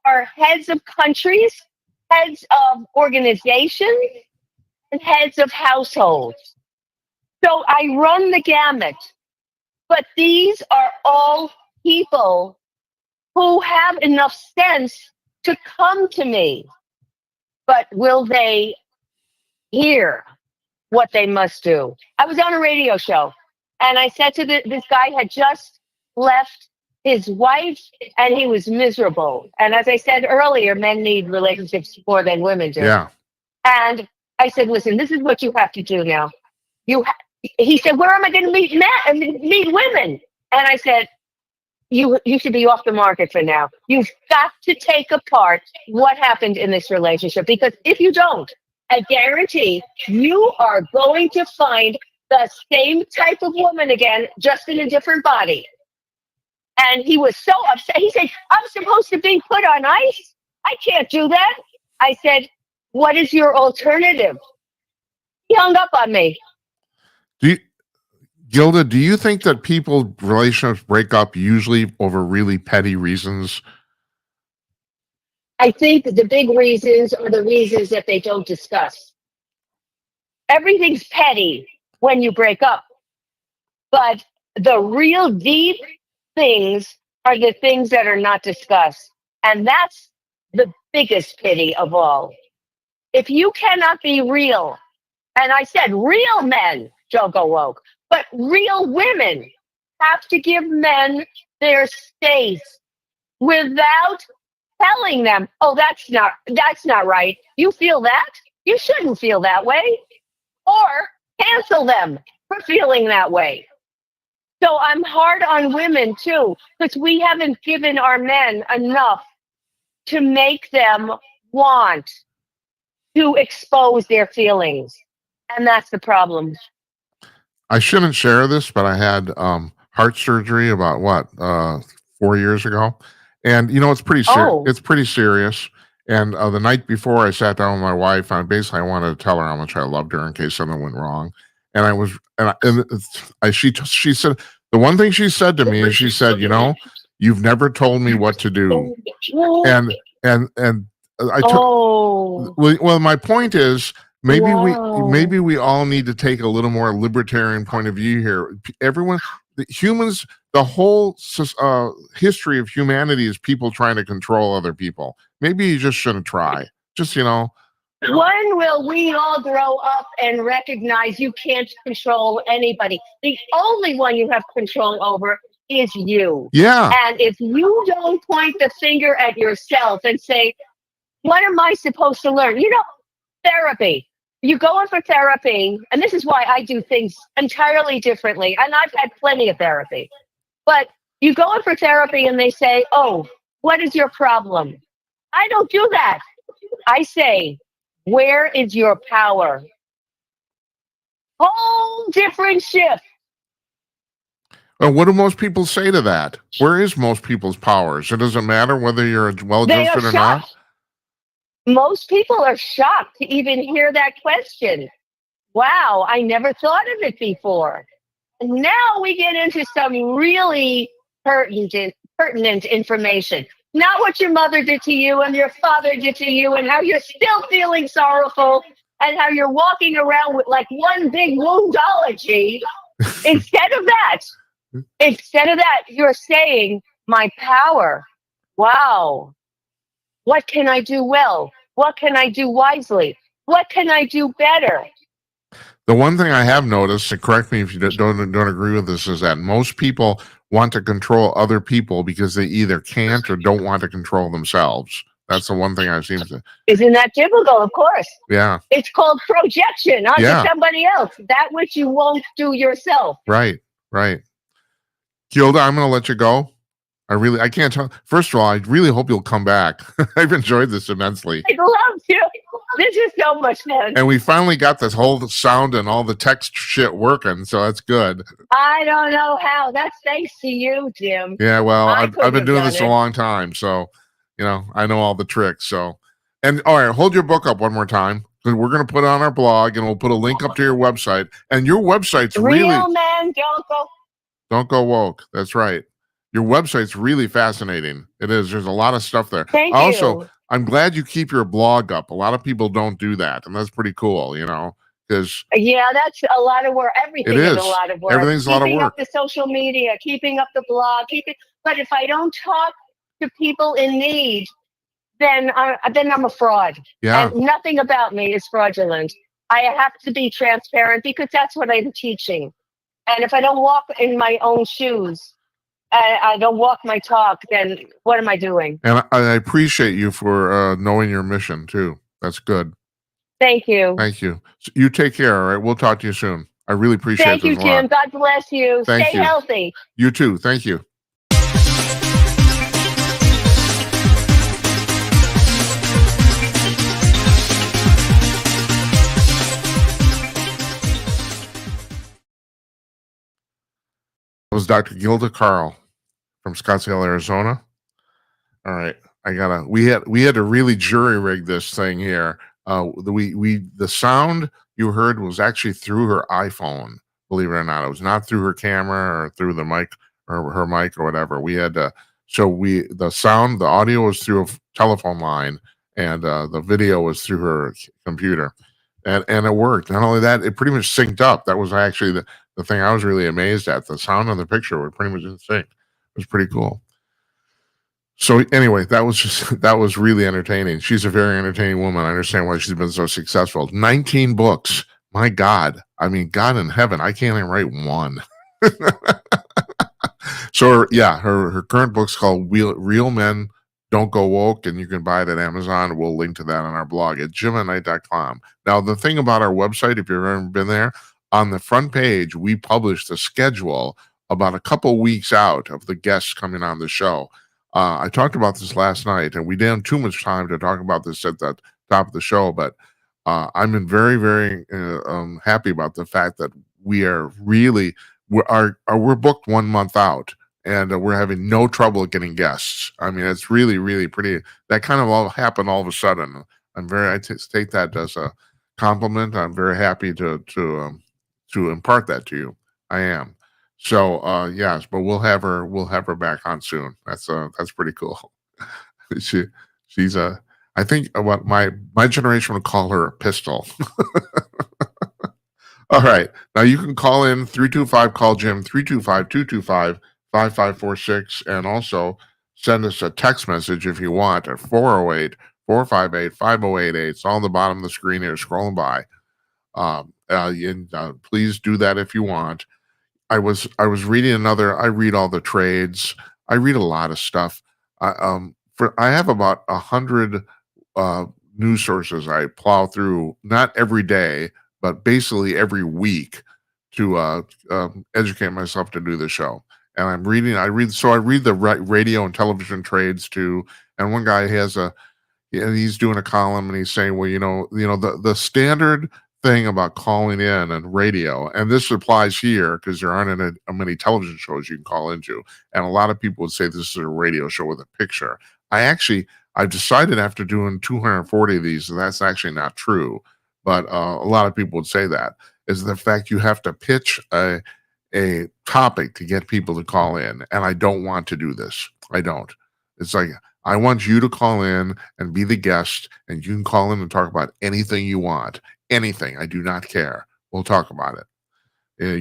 are heads of countries, heads of organizations, and heads of households. So I run the gamut. But these are all people who have enough sense to come to me. But will they hear what they must do? I was on a radio show, and I said to this guy had just left his wife, and he was miserable. And as I said earlier, men need relationships more than women do. Yeah. And I said, listen, this is what you have to do now. He said, where am I going to meet women? And I said, you should be off the market for now. You've got to take apart what happened in this relationship, because if you don't, I guarantee you are going to find the same type of woman again, just in a different body. And he was so upset. He said, I'm supposed to be put on ice? I can't do that. I said, what is your alternative? He hung up on me. Gilda, do you think that relationships break up usually over really petty reasons? I think the big reasons are the reasons that they don't discuss. Everything's petty when you break up, but the real deep things are the things that are not discussed. And that's the biggest pity of all. If you cannot be real, and I said real men don't go woke, but real women have to give men their space without telling them, oh, that's not right. You feel that? You shouldn't feel that way. Or cancel them for feeling that way. So I'm hard on women too, because we haven't given our men enough to make them want to expose their feelings. And that's the problem. I shouldn't share this, but I had heart surgery about 4 years ago, and it's pretty it's pretty serious. And the night before, I sat down with my wife, and I wanted to tell her how much I loved her in case something went wrong. And she said the one thing she said to me is she said, you've never told me what to do, and I took. Well, my point is. Maybe we all need to take a little more libertarian point of view here. Humans, the whole history of humanity is people trying to control other people. Maybe you just shouldn't try. Just, When will we all grow up and recognize you can't control anybody? The only one you have control over is you. Yeah. And if you don't point the finger at yourself and say, what am I supposed to learn? Therapy. you go in for therapy, and this is why I do things entirely differently. And I've had plenty of therapy, but you go in for therapy and they say, "Oh, what is your problem?" I don't do that. I say, "Where is your power?" Whole different shift. Well, what do most people say to that? Where is most people's powers? It doesn't matter whether you're They are well-adjusted or not. shocked. Most people are shocked to even hear that question. Wow, I never thought of it before. And now we get into some really pertinent information. Not what your mother did to you and your father did to you and how you're still feeling sorrowful and how you're walking around with like one big woundology. Instead of that, you're saying, my power. Wow. What can I do well? What can I do wisely? What can I do better? The one thing I have noticed, and correct me if you don't agree with this, is that most people want to control other people because they either can't or don't want to control themselves. That's the one thing I've seen. Isn't that typical? Of course. Yeah. It's called projection onto somebody else, that which you won't do yourself. Right. Gilda, I'm going to let you go. I can't tell. First of all, I really hope you'll come back. I've enjoyed this immensely. I'd love to. This is so much fun. And we finally got this whole sound and all the text shit working, so that's good. I don't know how. That's thanks to you, Jim. Yeah, well, I've been doing this it. a long time, so I know all the tricks. So, and all right, hold your book up one more time. We're going to put it on our blog, and we'll put a link up to your website. And your website's really Real men don't go woke. That's right. Your website's really fascinating. It is. There's a lot of stuff there. Thank you. I'm you. glad you keep your blog up. A lot of people don't do that, and that's pretty cool, because that's a lot of work. Everything is a lot of work. Everything's a lot of work. Keeping up the social media, keeping up the blog, but if I don't talk to people in need, then I'm a fraud. Yeah. And nothing about me is fraudulent. I have to be transparent because that's what I'm teaching. And if I don't walk in my own shoes, I don't walk my talk, then what am I doing? And I appreciate you for knowing your mission too. That's good. Thank you. Thank you. So you take care. All right. We'll talk to you soon. I really appreciate it. Thank you, Jim. God bless you. Thank Stay you. healthy. You too. Thank you. That was Dr. Gilda Carle from Scottsdale, Arizona. All right, we had to really jury rig this thing here. The sound you heard was actually through her iPhone. Believe it or not, it was not through her camera or through the mic or her mic or whatever. We had to. The audio was through a telephone line, and the video was through her computer, and it worked. Not only that, it pretty much synced up. That was actually the thing I was really amazed at. The sound and the picture were pretty much in sync. It was pretty cool. So anyway, that was really entertaining. She's a very entertaining woman. I understand why she's been so successful. 19 books. My God. I mean, God in heaven, I can't even write one. So her current book's called Real Men Don't Go Woke, and you can buy it at Amazon. We'll link to that on our blog at jimatnight.com. Now, the thing about our website, if you've ever been there, on the front page, we publish the schedule about a couple weeks out of the guests coming on the show. I talked about this last night, and we didn't have too much time to talk about this at the top of the show, but I've been very, very happy about the fact that we're booked 1 month out, and we're having no trouble getting guests. I mean, it's really, really pretty. That kind of all happened all of a sudden. I take that as a compliment. I'm very happy to impart that to you. I am. So yes, but we'll have her back on soon. That's pretty cool. She's I think what my generation would call her a pistol. All right. Now you can call in 325 call Jim 325-225-5546, and also send us a text message if you want at 408-458-5088. It's all on the bottom of the screen here scrolling by. Please do that if you want. I was reading I read all the trades. I read a lot of stuff. I have about 100 news sources I plow through, not every day, but basically every week to educate myself to do the show. And I read the radio and television trades too. And one guy has he's doing a column and he's saying, well, the standard thing about calling in and radio, and this applies here because there aren't many television shows you can call into, and a lot of people would say this is a radio show with a picture. I've decided after doing 240 of these that's actually not true, but a lot of people would say that is the fact you have to pitch a topic to get people to call in, and I don't want to do this. I don't. It's like, I want you to call in and be the guest, and you can call in and talk about anything you want. Anything. I do not care. We'll talk about it.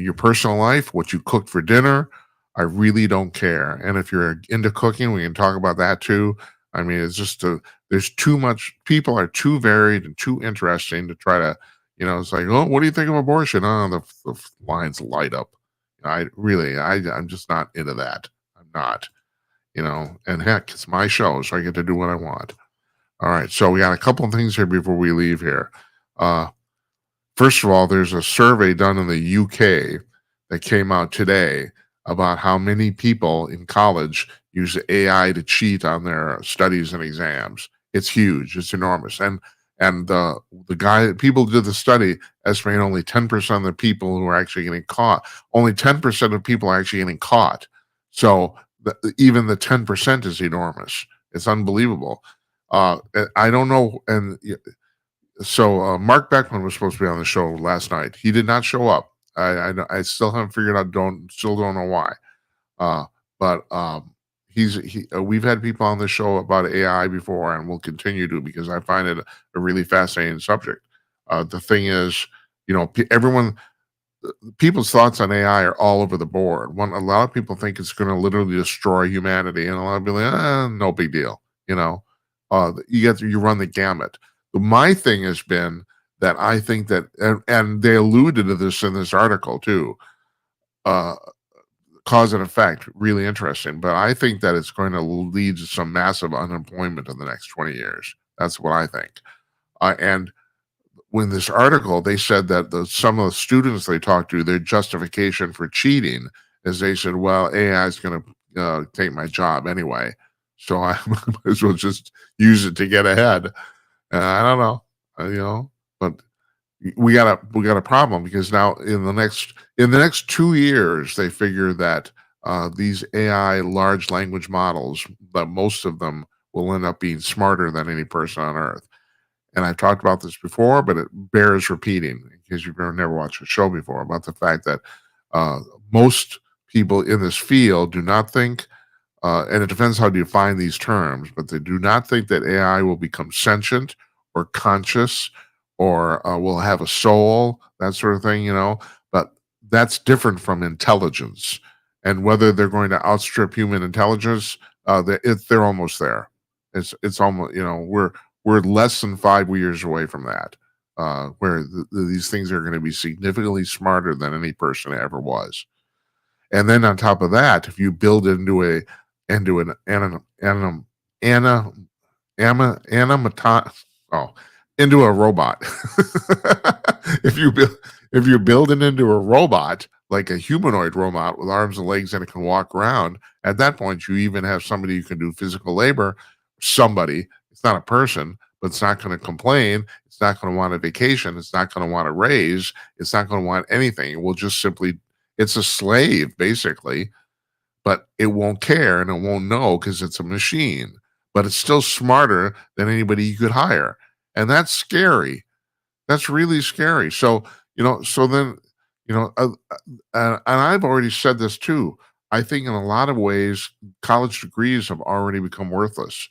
Your personal life, what you cooked for dinner, I really don't care. And if you're into cooking, we can talk about that too. I mean, it's just there's too much. People are too varied and too interesting to try to, it's like, oh, what do you think of abortion? Oh, the lines light up. I'm just not into that. I'm not. And heck, it's my show, so I get to do what I want. All right, so we got a couple of things here before we leave here. First of all, there's a survey done in the UK that came out today about how many people in college use AI to cheat on their studies and exams. It's huge. It's enormous. And the people who did the study estimate only 10% of the people who are actually getting caught. Only 10% of people are actually getting caught. So even the 10% is enormous. It's unbelievable. I don't know. And so Mark Beckman was supposed to be on the show last night. He did not show up. I still haven't figured out. Still don't know why. But we've had people on the show about AI before, and we'll continue to, because I find it a really fascinating subject. The thing is, people's thoughts on AI are all over the board. A lot of people think it's going to literally destroy humanity, and a lot of people like, no big deal. You run the gamut. But my thing has been that I think that, and they alluded to this in this article too, cause and effect, really interesting. But I think that it's going to lead to some massive unemployment in the next 20 years. That's what I think. And when this article, they said that some of the students they talked to, their justification for cheating is they said, well, AI is going to take my job anyway, so I might as well just use it to get ahead. I don't know, but we got a problem, because now in the next 2 years, they figure that these AI large language models, that most of them will end up being smarter than any person on Earth. And I've talked about this before, but it bears repeating in case you've never watched a show before, about the fact that most people in this field do not think, and it depends how you define these terms, but they do not think that AI will become sentient or conscious or will have a soul, that sort of thing, But that's different from intelligence. And whether they're going to outstrip human intelligence, they're almost there. It's almost, we're less than 5 years away from that, where these things are going to be significantly smarter than any person ever was. And then on top of that, if you build into a robot, if you build it into a robot, like a humanoid robot with arms and legs and it can walk around, at that point you even have somebody who can do physical labor. Somebody, it's not a person, but it's not going to complain. It's not going to want a vacation. It's not going to want a raise. It's not going to want anything. It will just simply, it's a slave basically, but it won't care and it won't know because it's a machine, but it's still smarter than anybody you could hire. And that's scary. That's really scary. So, and I've already said this too. I think in a lot of ways, college degrees have already become worthless.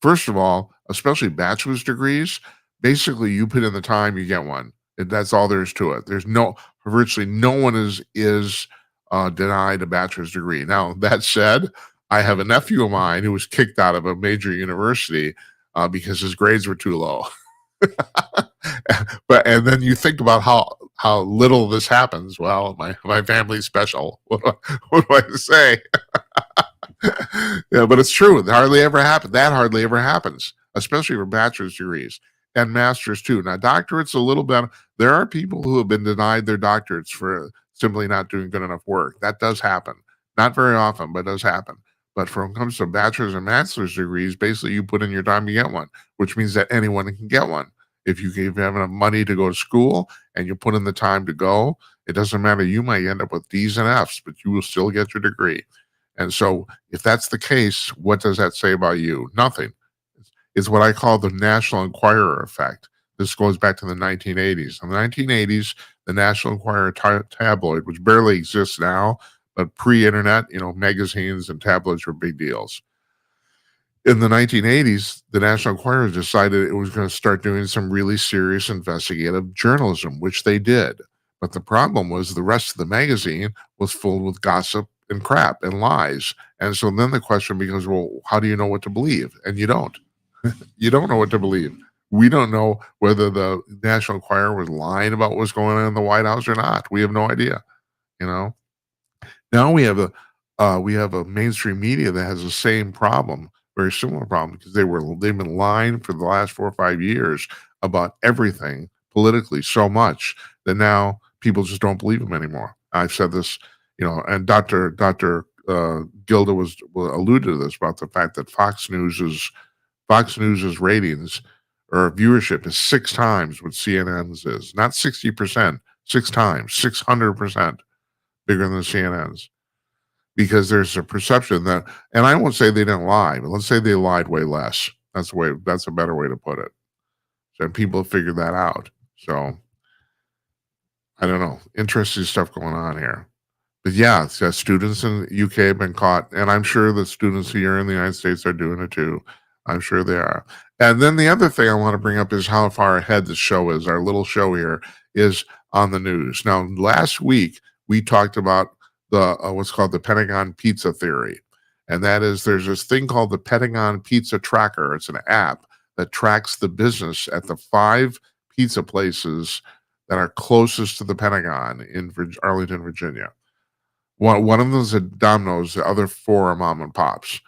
First of all, especially bachelor's degrees, basically you put in the time, you get one. That's all there is to it. There's virtually no one is denied a bachelor's degree. Now, that said, I have a nephew of mine who was kicked out of a major university because his grades were too low. And then you think about how little this happens. Well, my family's special. What do I say? Yeah, but it's true. It hardly ever happens. That hardly ever happens, especially for bachelor's degrees. and masters too. Now, doctorates a little bit. There are people who have been denied their doctorates for simply not doing good enough work. That does happen. Not very often, but it does happen. But when it comes to bachelor's and master's degrees, basically you put in your time to get one, which means that anyone can get one. If you have enough money to go to school and you put in the time to go, it doesn't matter. You might end up with D's and F's, but you will still get your degree. And so, if that's the case, what does that say about you? Nothing. It's what I call the National Enquirer effect. This goes back to the 1980s. In the 1980s, the National Enquirer tabloid, which barely exists now, but pre-internet, magazines and tabloids were big deals. In the 1980s, the National Enquirer decided it was going to start doing some really serious investigative journalism, which they did. But the problem was the rest of the magazine was full with gossip and crap and lies. And so then the question becomes, well, how do you know what to believe? And you don't. You don't know what to believe. We don't know whether the National Enquirer was lying about what's going on in the White House or not. We have no idea. Now we have a mainstream media that has the same problem, very similar problem, because they've been lying for the last 4 or 5 years about everything politically so much that now people just don't believe them anymore. I've said this, and Dr. Gilda was alluded to this about the fact that Fox News's ratings or viewership is 6 times what CNN's is. Not 60%, 6 times, 600% bigger than CNN's. Because there's a perception that, and I won't say they didn't lie, but let's say they lied way less. That's a better way to put it. So people have figured that out. So I don't know. Interesting stuff going on here. But yeah, students in the UK have been caught, and I'm sure the students here in the United States are doing it too. I'm sure they are. And then the other thing I want to bring up is how far ahead the show is. Our little show here is on the news. Now, last week we talked about the what's called the Pentagon Pizza Theory. And that is, there's this thing called the Pentagon Pizza Tracker. It's an app that tracks the business at the 5 pizza places that are closest to the Pentagon in Arlington, Virginia. One of them is at Domino's, the other 4 are mom and pops.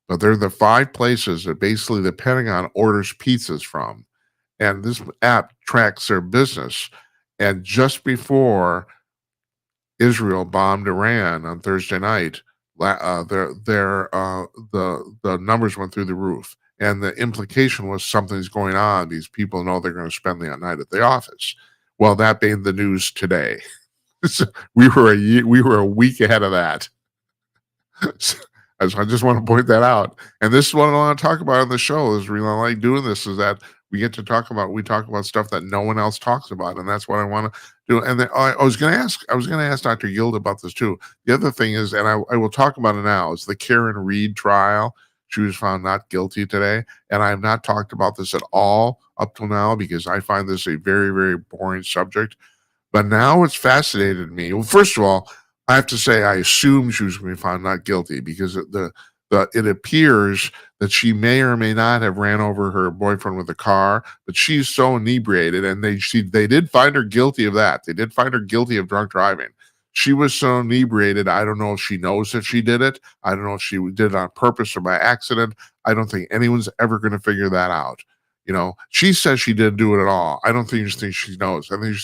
But they're the 5 places that basically the Pentagon orders pizzas from. And this app tracks their business. And just before Israel bombed Iran on Thursday night, the numbers went through the roof, and the implication was something's going on. These people know they're going to spend the night at the office. Well, that being the news today. So we were a week ahead of that. So I just want to point that out. And this is what I want to talk about on the show. Is really I like doing this, is that we talk about stuff that no one else talks about, and that's what I want to do. And then I was going to ask Dr. Gilda about this too. The other thing is, and I will talk about it now, is the Karen Reed trial. She was found not guilty today, and I have not talked about this at all up till now because I find this a very, very boring subject. But now it's fascinated me. Well, first of all, I have to say I assumed she was going to be found not guilty because it appears that she may or may not have ran over her boyfriend with a car, but she's so inebriated, and they did find her guilty of that. They did find her guilty of drunk driving. She was so inebriated, I don't know if she knows that she did it. I don't know if she did it on purpose or by accident. I don't think anyone's ever going to figure that out. She says she didn't do it at all. I don't think she knows. I think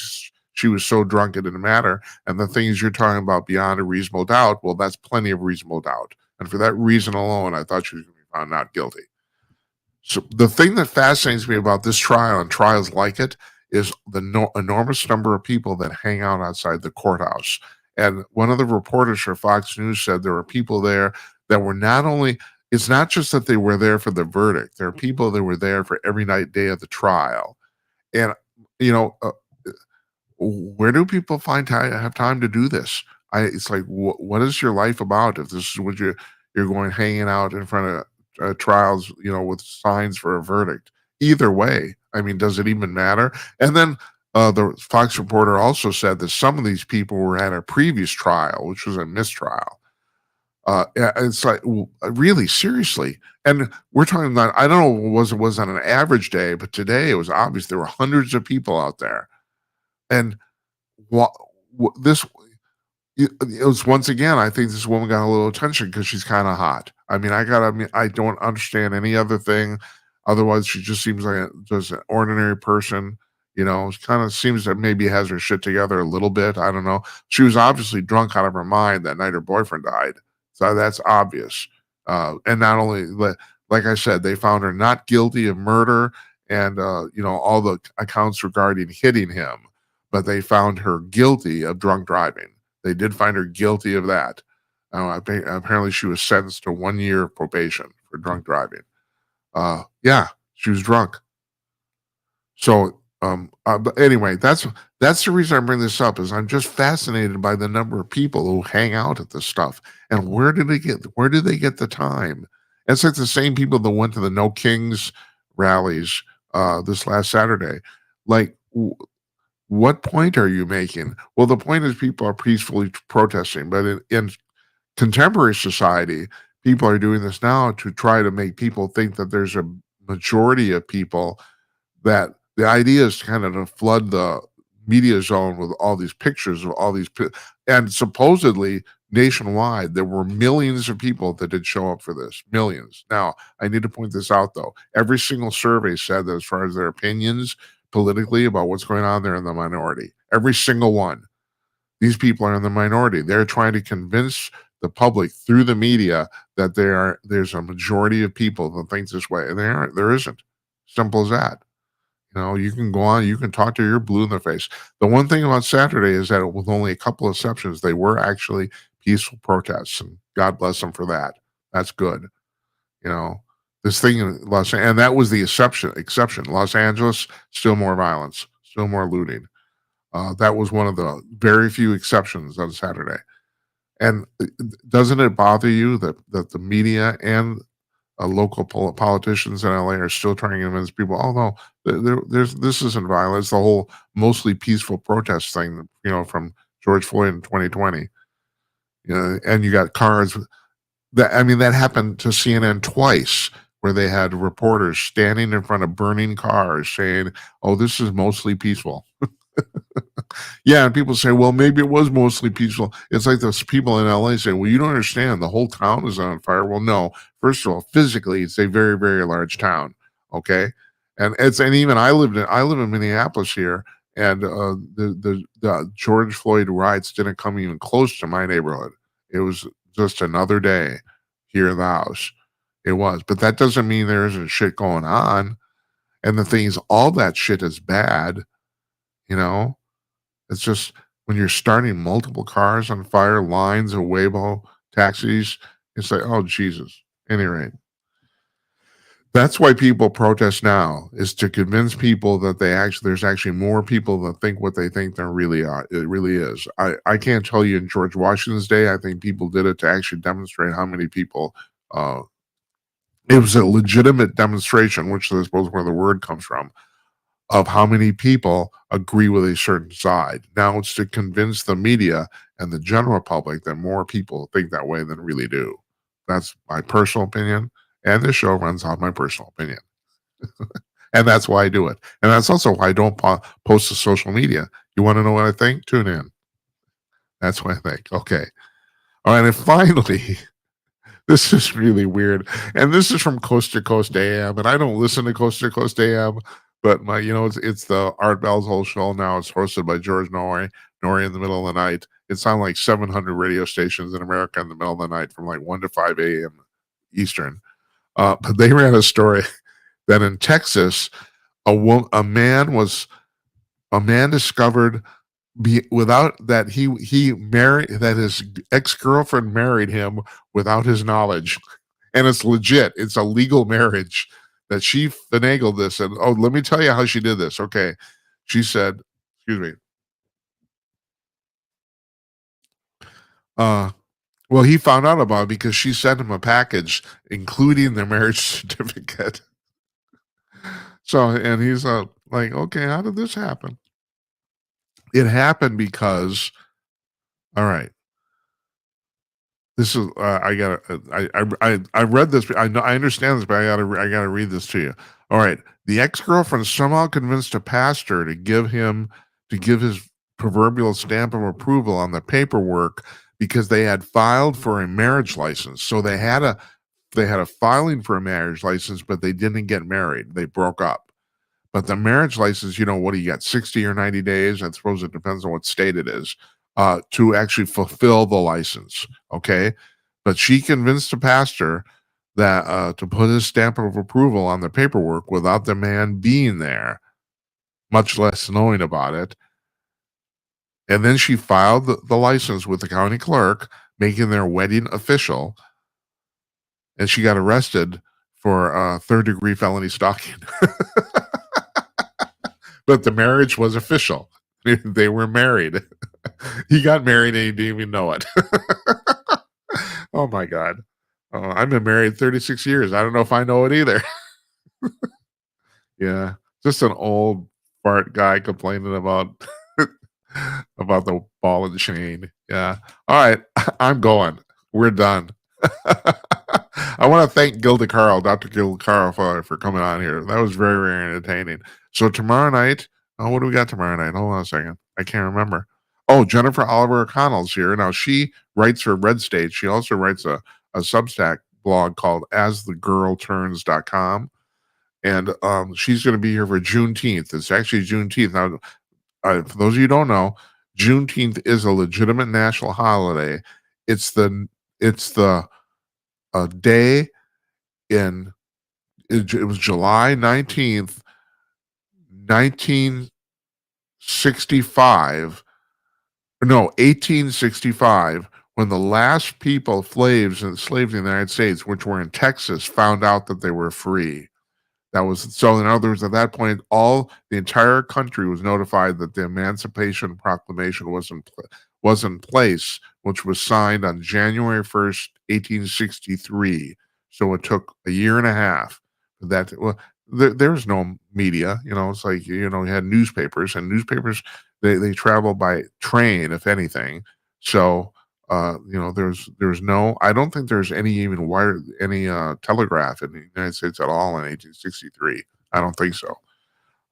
she was so drunk it didn't matter. And the things you're talking about beyond a reasonable doubt, well, that's plenty of reasonable doubt. And for that reason alone, I thought she was going to be found not guilty. So the thing that fascinates me about this trial and trials like it is the enormous number of people that hang out outside the courthouse. And one of the reporters for Fox News said there were people there that were it's not just that they were there for the verdict. There are people that were there for every day of the trial. And, where do people have time to do this? It's like, what is your life about if this is what you're going hanging out in front of trials, with signs for a verdict? Either way, I mean, does it even matter? And then the Fox reporter also said that some of these people were at a previous trial, which was a mistrial. It's like, really, seriously. And we're talking about, I don't know what it was on an average day, but today it was obvious there were hundreds of people out there. And it was, once again, I think this woman got a little attention because she's kind of hot. I mean, I don't understand any other thing. Otherwise, she just seems like just an ordinary person. Kind of seems that maybe has her shit together a little bit. I don't know. She was obviously drunk out of her mind that night her boyfriend died. So that's obvious. And not only, like I said, they found her not guilty of murder and, all the accounts regarding hitting him, but they found her guilty of drunk driving. They did find her guilty of that. Apparently, she was sentenced to 1 year of probation for drunk driving. Yeah, she was drunk. So, but anyway, that's the reason I bring this up is I'm just fascinated by the number of people who hang out at this stuff and where do they get the time? It's like the same people that went to the No Kings rallies this last Saturday. Like, what point are you making? Well, the point is people are peacefully protesting, but in contemporary society, people are doing this now to try to make people think that there's a majority of people that the idea is kind of to flood the media zone with all these pictures of all these and supposedly nationwide there were millions of people that did show up for this, millions. Now I need to point this out though, every single survey said that as far as their opinions politically about what's going on, they're in the minority. Every single one. These people are in the minority. They're trying to convince the public through the media that there's a majority of people that think this way, and there isn't. Simple as that. You can go on, you can talk to your blue in the face. The one thing about Saturday is that with only a couple exceptions, they were actually peaceful protests, and God bless them for that. That's good. This thing in and that was the exception. Los Angeles, still more violence, still more looting. That was one of the very few exceptions on Saturday. And doesn't it bother you that the media and local politicians in LA are still trying to convince people, oh no, this isn't violence. The whole mostly peaceful protest thing, from George Floyd in 2020. And you got cars that happened to CNN twice, where they had reporters standing in front of burning cars saying, "Oh, this is mostly peaceful." Yeah, and people say, well, maybe it was mostly peaceful. It's like those people in LA saying, well, you don't understand. The whole town is on fire. Well, no. First of all, physically, it's a very, very large town. Okay. And even I live in Minneapolis here, and the George Floyd riots didn't come even close to my neighborhood. It was just another day here in the house. It was. But that doesn't mean there isn't shit going on. And the thing is, all that shit is bad, It's just when you're starting multiple cars on fire, lines of Waymo taxis, it's like, oh, Jesus. At any rate, that's why people protest now, is to convince people that there's actually more people that think what they think there really are. It really is. I can't tell you in George Washington's day, I think people did it to actually demonstrate how many people, it was a legitimate demonstration, which I suppose where the word comes from, of how many people agree with a certain side. Now it's to convince the media and the general public that more people think that way than really do. That's my personal opinion, and this show runs on my personal opinion. And that's why I do it. And that's also why I don't post to social media. You want to know what I think? Tune in. That's what I think. Okay. All right. And finally, this is really weird. And this is from Coast to Coast AM. And I don't listen to Coast to Coast AM, but it's the Art Bell's whole show now. It's hosted by George Norrie in the middle of the night. It's on like 700 radio stations in America in the middle of the night from like 1 to 5 a.m. Eastern. But they ran a story that in Texas, a man discovered without that he married, that his ex-girlfriend married him without his knowledge, and it's legit. It's a legal marriage that she finagled this. And let me tell you how she did this. Okay, she said, "Excuse me." Well, he found out about it because she sent him a package, including the marriage certificate. So, and he's like, okay, how did this happen? It happened because, all right, this is I read this. I understand this, but I gotta read this to you. All right, the ex-girlfriend somehow convinced a pastor to give his proverbial stamp of approval on the paperwork because they had filed for a marriage license. So they had to they had a filing for a marriage license, but they didn't get married. They broke up. But the marriage license, what do you get? 60 or 90 days? I suppose it depends on what state it is, to actually fulfill the license. Okay. But she convinced the pastor that to put his stamp of approval on the paperwork without the man being there, much less knowing about it. And then she filed the license with the county clerk, making their wedding official. And she got arrested for third-degree felony stalking. But the marriage was official. They were married. He got married and he didn't even know it. Oh, my God. I've been married 36 years. I don't know if I know it either. Yeah. Just an old fart guy complaining about about the ball and chain. Yeah. All right. I'm going. We're done. I want to thank Gilda Carle, Dr. Gilda Carle, for coming on here. That was very, very entertaining. So tomorrow night, what do we got tomorrow night? Hold on a second. I can't remember. Oh, Jennifer Oliver O'Connell's here. Now, she writes for Red State. She also writes a Substack blog called asthegirlturns.com. And she's going to be here for Juneteenth. It's actually Juneteenth. Now, for those of you who don't know, Juneteenth is a legitimate national holiday. It's the day in it was July 19th, 1965. No, 1865, when the last people, slaves in the United States, which were in Texas, found out that they were free. That was so. In other words, at that point, the entire country was notified that the Emancipation Proclamation was in place, which was signed on January 1st, 1863. So it took a year and a half. There's no media. It's like you had newspapers, and newspapers they travel by train, if anything. So there's no, I don't think there's any telegraph in the United States at all in 1863. I don't think so.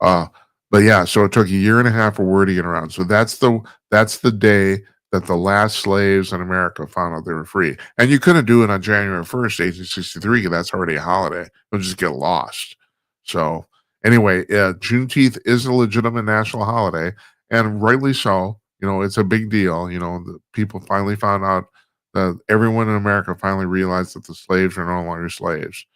But yeah, so it took a year and a half for word to get around. So that's the day that the last slaves in America found out they were free. And you couldn't do it on January 1st, 1863, because that's already a holiday. It'll just get lost. So anyway, Juneteenth is a legitimate national holiday, and rightly so. It's a big deal. The people finally found out that everyone in America finally realized that the slaves are no longer slaves.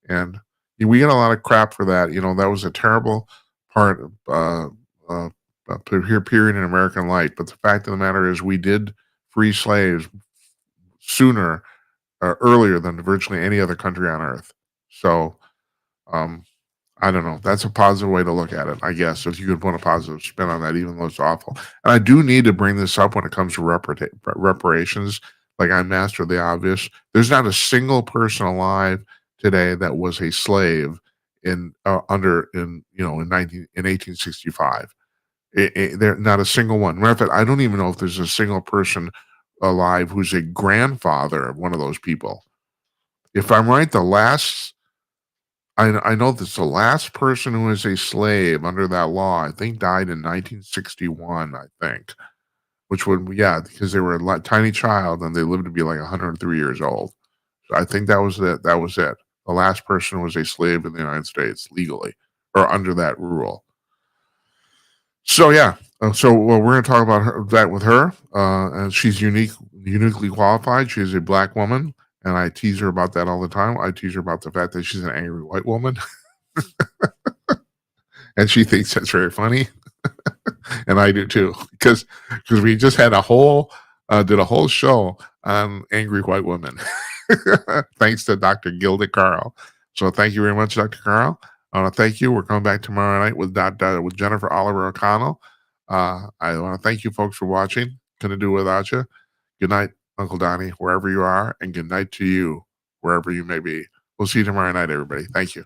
And we get a lot of crap for that. That was a terrible part of period in American life. But the fact of the matter is we did free slaves earlier than virtually any other country on earth. So, I don't know. That's a positive way to look at it, I guess, if you could put a positive spin on that, even though it's awful. And I do need to bring this up when it comes to reparations. Like, I mastered the obvious. There's not a single person alive today that was a slave in 1865. There, not a single one. Matter of fact, I don't even know if there's a single person alive who's a grandfather of one of those people. If I'm right, I know that the last person who was a slave under that law, I think, died in 1961, I think. Which would, because they were a tiny child and they lived to be like 103 years old. So I think that was it. That was it. The last person was a slave in the United States legally, or under that rule. So yeah. We're going to talk about that with her. And she's uniquely qualified. She is a black woman. And I tease her about that all the time. I tease her about the fact that she's an angry white woman. And she thinks that's very funny. And I do too. Because we just had did a whole show on angry white women. Thanks to Dr. Gilda Carle. So thank you very much, Dr. Carle. I want to thank you. We're coming back tomorrow night with Jennifer Oliver O'Connell. I want to thank you folks for watching. Couldn't do it without you. Good night, Uncle Donnie, wherever you are, and good night to you, wherever you may be. We'll see you tomorrow night, everybody. Thank you.